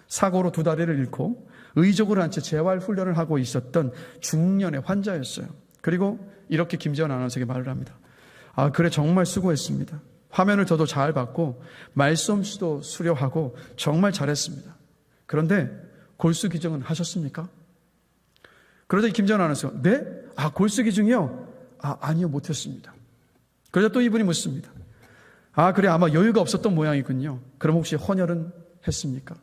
사고로 두 다리를 잃고 의족을 한 채 재활 훈련을 하고 있었던 중년의 환자였어요. 그리고 이렇게 김재원 아나운서에게 말을 합니다. 아, 그래, 정말 수고했습니다. 화면을 저도 잘 봤고 말씀수도 수료하고 정말 잘했습니다. 그런데 골수 기증은 하셨습니까? 그러자 김재원 아나운서가 네? 골수 기증이요? 아니요, 못했습니다. 그러자 또 이분이 묻습니다. 그래, 아마 여유가 없었던 모양이군요. 그럼 혹시 헌혈은 했습니까?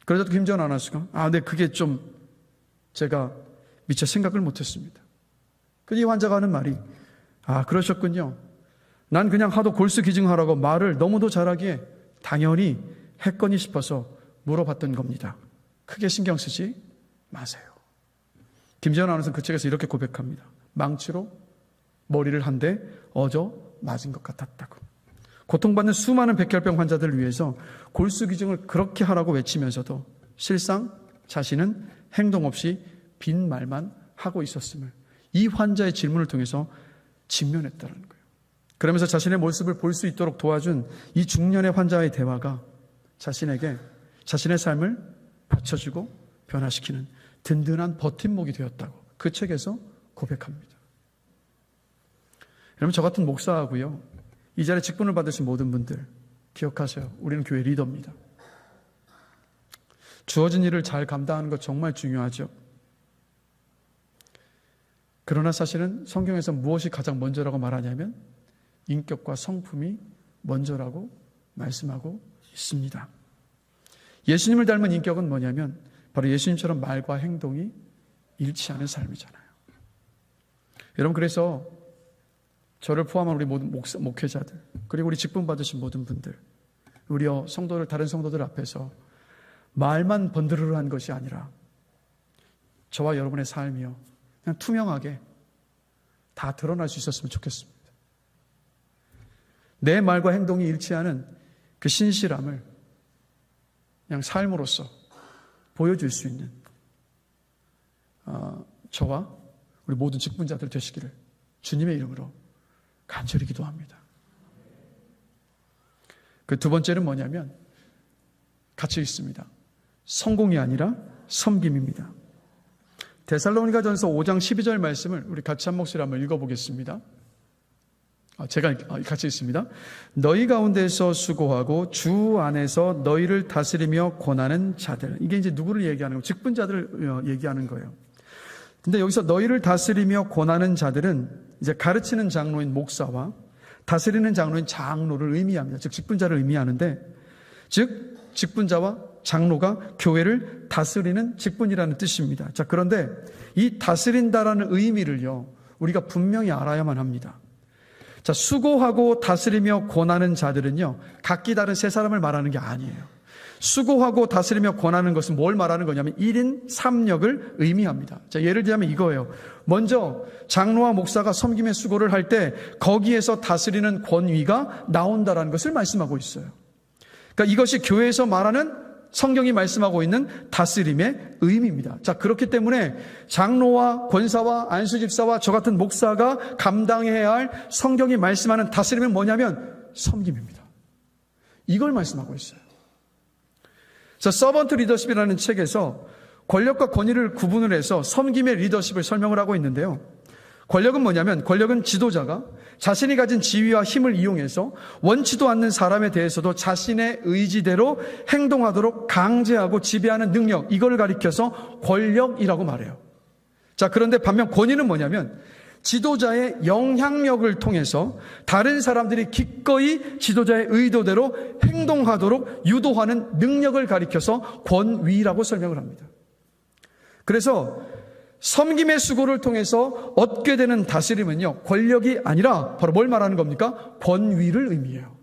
그러자 또 김재원 아나운서가 네, 그게 좀 제가 미처 생각을 못했습니다. 이 환자가 하는 말이 그러셨군요. 난 그냥 하도 골수 기증하라고 말을 너무도 잘하기에 당연히 했거니 싶어서 물어봤던 겁니다. 크게 신경 쓰지 마세요. 김재원 아나운서는 그 책에서 이렇게 고백합니다. 망치로 머리를 한 대 어져 맞은 것 같았다고. 고통받는 수많은 백혈병 환자들을 위해서 골수 기증을 그렇게 하라고 외치면서도 실상 자신은 행동 없이 빈 말만 하고 있었음을 이 환자의 질문을 통해서 직면했다는 거예요. 그러면서 자신의 모습을 볼 수 있도록 도와준 이 중년의 환자의 대화가 자신에게 자신의 삶을 받쳐주고 변화시키는 든든한 버팀목이 되었다고 그 책에서 고백합니다. 여러분, 저 같은 목사하고요, 이 자리에 직분을 받으신 모든 분들 기억하세요. 우리는 교회 리더입니다. 주어진 일을 잘 감당하는 것 정말 중요하죠. 그러나 사실은 성경에서 무엇이 가장 먼저라고 말하냐면 인격과 성품이 먼저라고 말씀하고 있습니다. 예수님을 닮은 인격은 뭐냐면 바로 예수님처럼 말과 행동이 일치하는 삶이잖아요. 여러분, 그래서 저를 포함한 우리 모든 목회자들, 그리고 우리 직분 받으신 모든 분들, 우리 성도들, 다른 성도들 앞에서 말만 번드르르한 것이 아니라 저와 여러분의 삶이요, 그냥 투명하게 다 드러날 수 있었으면 좋겠습니다. 내 말과 행동이 일치하는 그 신실함을 그냥 삶으로서 보여줄 수 있는 저와 우리 모든 직분자들 되시기를 주님의 이름으로 간절히 기도합니다. 그 두 번째는 뭐냐면 같이 있습니다. 성공이 아니라 섬김입니다. 데살로니가전서 5장 12절 말씀을 우리 같이 한 목소리 한번 읽어보겠습니다. 제가 같이 있습니다. 너희 가운데서 수고하고 주 안에서 너희를 다스리며 권하는 자들. 이게 이제 누구를 얘기하는 거예요? 직분자들을 얘기하는 거예요. 근데 여기서 너희를 다스리며 권하는 자들은 이제 가르치는 장로인 목사와 다스리는 장로인 장로를 의미합니다. 즉 직분자를 의미하는데, 즉 직분자와 장로가 교회를 다스리는 직분이라는 뜻입니다. 자, 그런데 이 다스린다라는 의미를요, 우리가 분명히 알아야만 합니다. 자, 수고하고 다스리며 권하는 자들은요, 각기 다른 세 사람을 말하는 게 아니에요. 수고하고 다스리며 권하는 것은 뭘 말하는 거냐면 1인 3역을 의미합니다. 자, 예를 들자면 이거예요. 먼저 장로와 목사가 섬김의 수고를 할 때 거기에서 다스리는 권위가 나온다라는 것을 말씀하고 있어요. 그러니까 이것이 교회에서 말하는 성경이 말씀하고 있는 다스림의 의미입니다. 자, 그렇기 때문에 장로와 권사와 안수집사와 저 같은 목사가 감당해야 할 성경이 말씀하는 다스림은 뭐냐면 섬김입니다. 이걸 말씀하고 있어요. 자, 서번트 리더십이라는 책에서 권력과 권위를 구분을 해서 섬김의 리더십을 설명을 하고 있는데요. 권력은 뭐냐면, 권력은 지도자가 자신이 가진 지위와 힘을 이용해서 원치도 않는 사람에 대해서도 자신의 의지대로 행동하도록 강제하고 지배하는 능력, 이걸 가리켜서 권력이라고 말해요. 자, 그런데 반면 권위는 뭐냐면 지도자의 영향력을 통해서 다른 사람들이 기꺼이 지도자의 의도대로 행동하도록 유도하는 능력을 가리켜서 권위라고 설명을 합니다. 그래서 섬김의 수고를 통해서 얻게 되는 다스림은요, 권력이 아니라 바로 뭘 말하는 겁니까? 권위를 의미해요.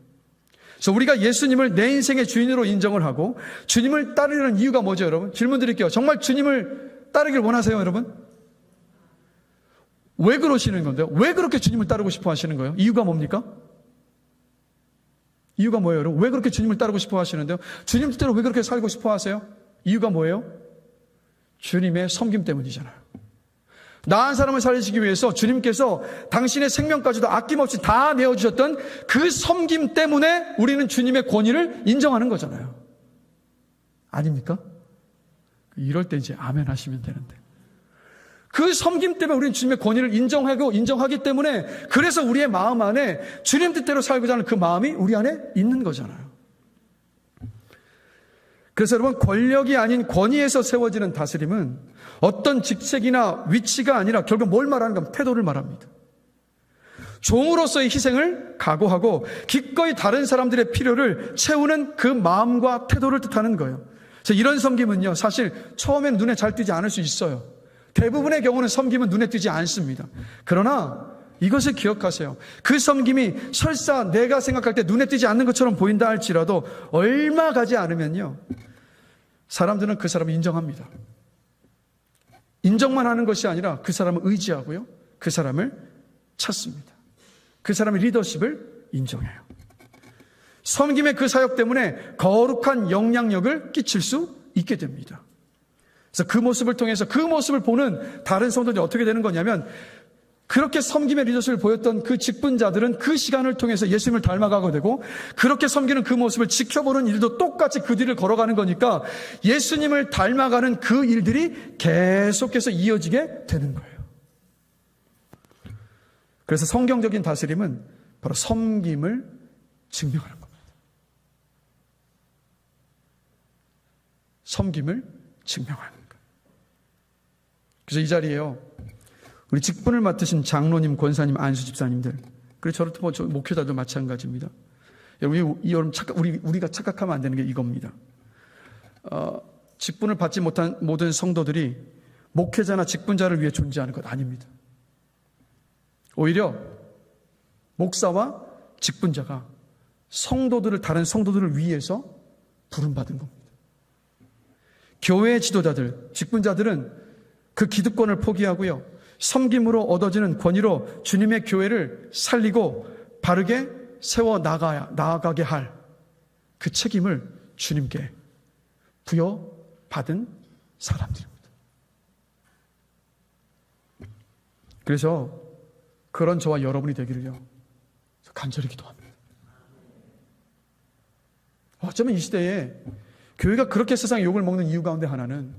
그래서 우리가 예수님을 내 인생의 주인으로 인정을 하고 주님을 따르는 이유가 뭐죠, 여러분? 질문 드릴게요. 정말 주님을 따르길 원하세요, 여러분? 왜 그러시는 건데요? 왜 그렇게 주님을 따르고 싶어 하시는 거예요? 이유가 뭡니까? 이유가 뭐예요, 여러분? 왜 그렇게 주님을 따르고 싶어 하시는데요? 주님 뜻대로 왜 그렇게 살고 싶어 하세요? 이유가 뭐예요? 주님의 섬김 때문이잖아요. 나은 사람을 살리시기 위해서 주님께서 당신의 생명까지도 아낌없이 다 내어주셨던 그 섬김 때문에 우리는 주님의 권위를 인정하는 거잖아요. 아닙니까? 이럴 때 이제 아멘 하시면 되는데, 그 섬김 때문에 우리는 주님의 권위를 인정하기 때문에, 그래서 우리의 마음 안에 주님 뜻대로 살고자 하는 그 마음이 우리 안에 있는 거잖아요. 그래서 여러분, 권력이 아닌 권위에서 세워지는 다스림은 어떤 직책이나 위치가 아니라 결국 뭘 말하는가 하면 태도를 말합니다. 종으로서의 희생을 각오하고 기꺼이 다른 사람들의 필요를 채우는 그 마음과 태도를 뜻하는 거예요. 그래서 이런 섬김은요, 사실 처음엔 눈에 잘 띄지 않을 수 있어요. 대부분의 경우는 섬김은 눈에 띄지 않습니다. 그러나 이것을 기억하세요. 그 섬김이 설사 내가 생각할 때 눈에 띄지 않는 것처럼 보인다 할지라도 얼마 가지 않으면요, 사람들은 그 사람을 인정합니다. 인정만 하는 것이 아니라 그 사람을 의지하고요, 그 사람을 찾습니다. 그 사람의 리더십을 인정해요. 섬김의 그 사역 때문에 거룩한 영향력을 끼칠 수 있게 됩니다. 그래서 그 모습을 통해서 그 모습을 보는 다른 성도들이 어떻게 되는 거냐면, 그렇게 섬김의 리더십을 보였던 그 직분자들은 그 시간을 통해서 예수님을 닮아가게 되고, 그렇게 섬기는 그 모습을 지켜보는 일도 똑같이 그 뒤를 걸어가는 거니까 예수님을 닮아가는 그 일들이 계속해서 이어지게 되는 거예요. 그래서 성경적인 다스림은 바로 섬김을 증명하는 겁니다. 섬김을 증명하는 거예요. 그래서 이 자리에요, 우리 직분을 맡으신 장로님, 권사님, 안수 집사님들, 그리고 저를 목회자도 마찬가지입니다. 여러분, 우리가 착각하면 안 되는 게 이겁니다. 직분을 받지 못한 모든 성도들이 목회자나 직분자를 위해 존재하는 것 아닙니다. 오히려 목사와 직분자가 다른 성도들을 위해서 부름받은 겁니다. 교회의 지도자들, 직분자들은 그 기득권을 포기하고요, 섬김으로 얻어지는 권위로 주님의 교회를 살리고 바르게 세워 나아가게 할 그 책임을 주님께 부여받은 사람들입니다. 그래서 그런 저와 여러분이 되기를요, 간절히 기도합니다. 어쩌면 이 시대에 교회가 그렇게 세상에 욕을 먹는 이유 가운데 하나는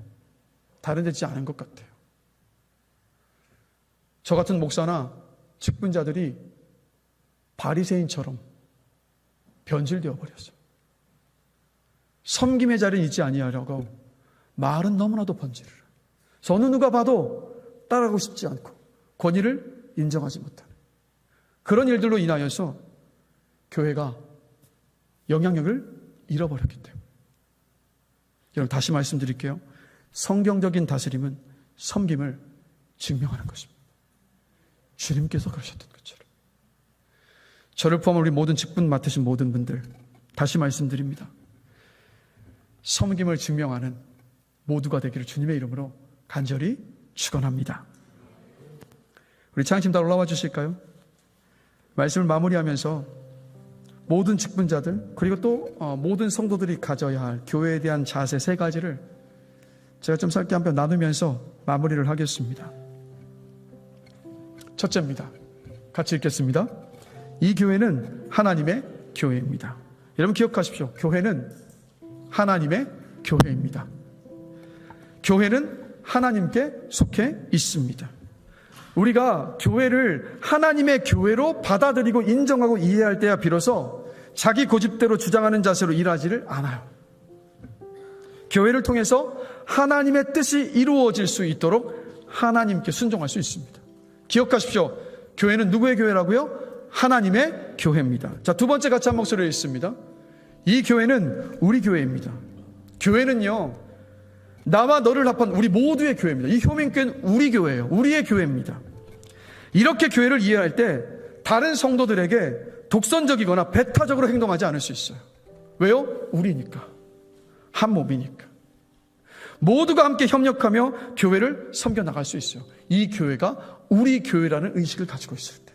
다른 데지 않은 것 같아요. 저 같은 목사나 직분자들이 바리새인처럼 변질되어 버렸어요. 섬김의 자리에 있지 아니하려고 말은 너무나도 번지르르, 어느 누가 봐도 따라가고 싶지 않고 권위를 인정하지 못하는 그런 일들로 인하여서 교회가 영향력을 잃어버렸기 때문에, 여러분, 다시 말씀드릴게요. 성경적인 다스림은 섬김을 증명하는 것입니다. 주님께서 그러셨던 것처럼. 저를 포함한 우리 모든 직분 맡으신 모든 분들, 다시 말씀드립니다. 섬김을 증명하는 모두가 되기를 주님의 이름으로 간절히 축원합니다. 우리 찬양팀 다 올라와 주실까요? 말씀을 마무리하면서 모든 직분자들, 그리고 또 모든 성도들이 가져야 할 교회에 대한 자세 3가지를 제가 좀 짧게 한번 나누면서 마무리를 하겠습니다. 첫째입니다. 같이 읽겠습니다. 이 교회는 하나님의 교회입니다. 여러분 기억하십시오. 교회는 하나님의 교회입니다. 교회는 하나님께 속해 있습니다. 우리가 교회를 하나님의 교회로 받아들이고 인정하고 이해할 때야 비로소 자기 고집대로 주장하는 자세로 일하지를 않아요. 교회를 통해서 하나님의 뜻이 이루어질 수 있도록 하나님께 순종할 수 있습니다. 기억하십시오. 교회는 누구의 교회라고요? 하나님의 교회입니다. 자, 두 번째 같이 한 목소리로 읽습니다. 이 교회는 우리 교회입니다. 교회는요, 나와 너를 합한 우리 모두의 교회입니다. 이 효민교회는 우리 교회예요. 우리의 교회입니다. 이렇게 교회를 이해할 때 다른 성도들에게 독선적이거나 배타적으로 행동하지 않을 수 있어요. 왜요? 우리니까. 한 몸이니까. 모두가 함께 협력하며 교회를 섬겨나갈 수 있어요. 이 교회가 우리 교회라는 의식을 가지고 있을 때.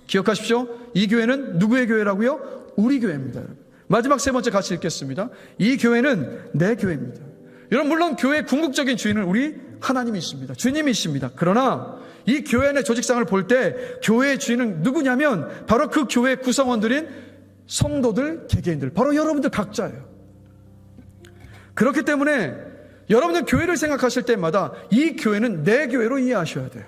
기억하십시오. 이 교회는 누구의 교회라고요? 우리 교회입니다. 마지막 3번째 같이 읽겠습니다. 이 교회는 내 교회입니다. 여러분, 물론 교회의 궁극적인 주인은 우리 하나님이십니다. 주님이십니다. 그러나 이 교회 안의 조직상을 볼 때 교회의 주인은 누구냐면 바로 그 교회의 구성원들인 성도들, 개개인들, 바로 여러분들 각자예요. 그렇기 때문에 여러분들 교회를 생각하실 때마다 이 교회는 내 교회로 이해하셔야 돼요.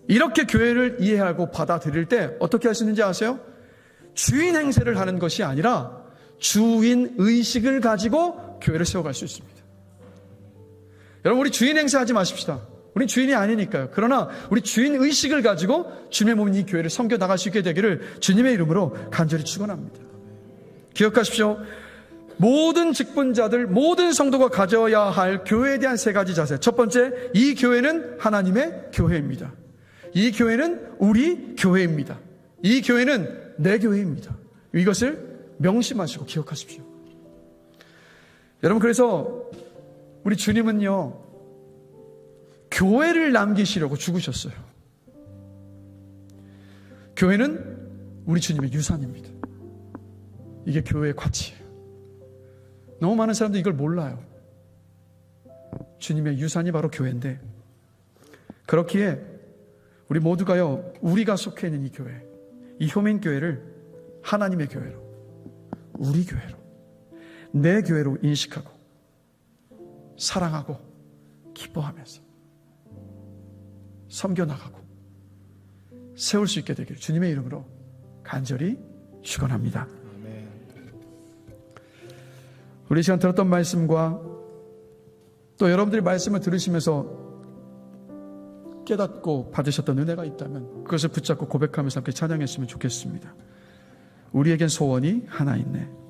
이렇게 교회를 이해하고 받아들일 때 어떻게 할 수 있는지 아세요? 주인 행세를 하는 것이 아니라 주인 의식을 가지고 교회를 세워갈 수 있습니다. 여러분, 우리 주인 행세하지 마십시다. 우린 주인이 아니니까요. 그러나 우리 주인 의식을 가지고 주님의 몸인 이 교회를 섬겨 나갈 수 있게 되기를 주님의 이름으로 간절히 축원합니다. 기억하십시오. 모든 직분자들, 모든 성도가 가져야 할 교회에 대한 세 가지 자세. 첫 번째, 이 교회는 하나님의 교회입니다. 이 교회는 우리 교회입니다. 이 교회는 내 교회입니다. 이것을 명심하시고 기억하십시오. 여러분, 그래서 우리 주님은요, 교회를 남기시려고 죽으셨어요. 교회는 우리 주님의 유산입니다. 이게 교회의 가치예요. 너무 많은 사람들이 이걸 몰라요. 주님의 유산이 바로 교회인데, 그렇기에 우리 모두가요, 우리가 속해 있는 이 교회, 이 효민교회를 하나님의 교회로, 우리 교회로, 내 교회로 인식하고 사랑하고 기뻐하면서 섬겨나가고 세울 수 있게 되길 주님의 이름으로 간절히 축원합니다. 우리 시간 들었던 말씀과 또 여러분들이 말씀을 들으시면서 깨닫고 받으셨던 은혜가 있다면 그것을 붙잡고 고백하면서 함께 찬양했으면 좋겠습니다. 우리에겐 소원이 하나 있네.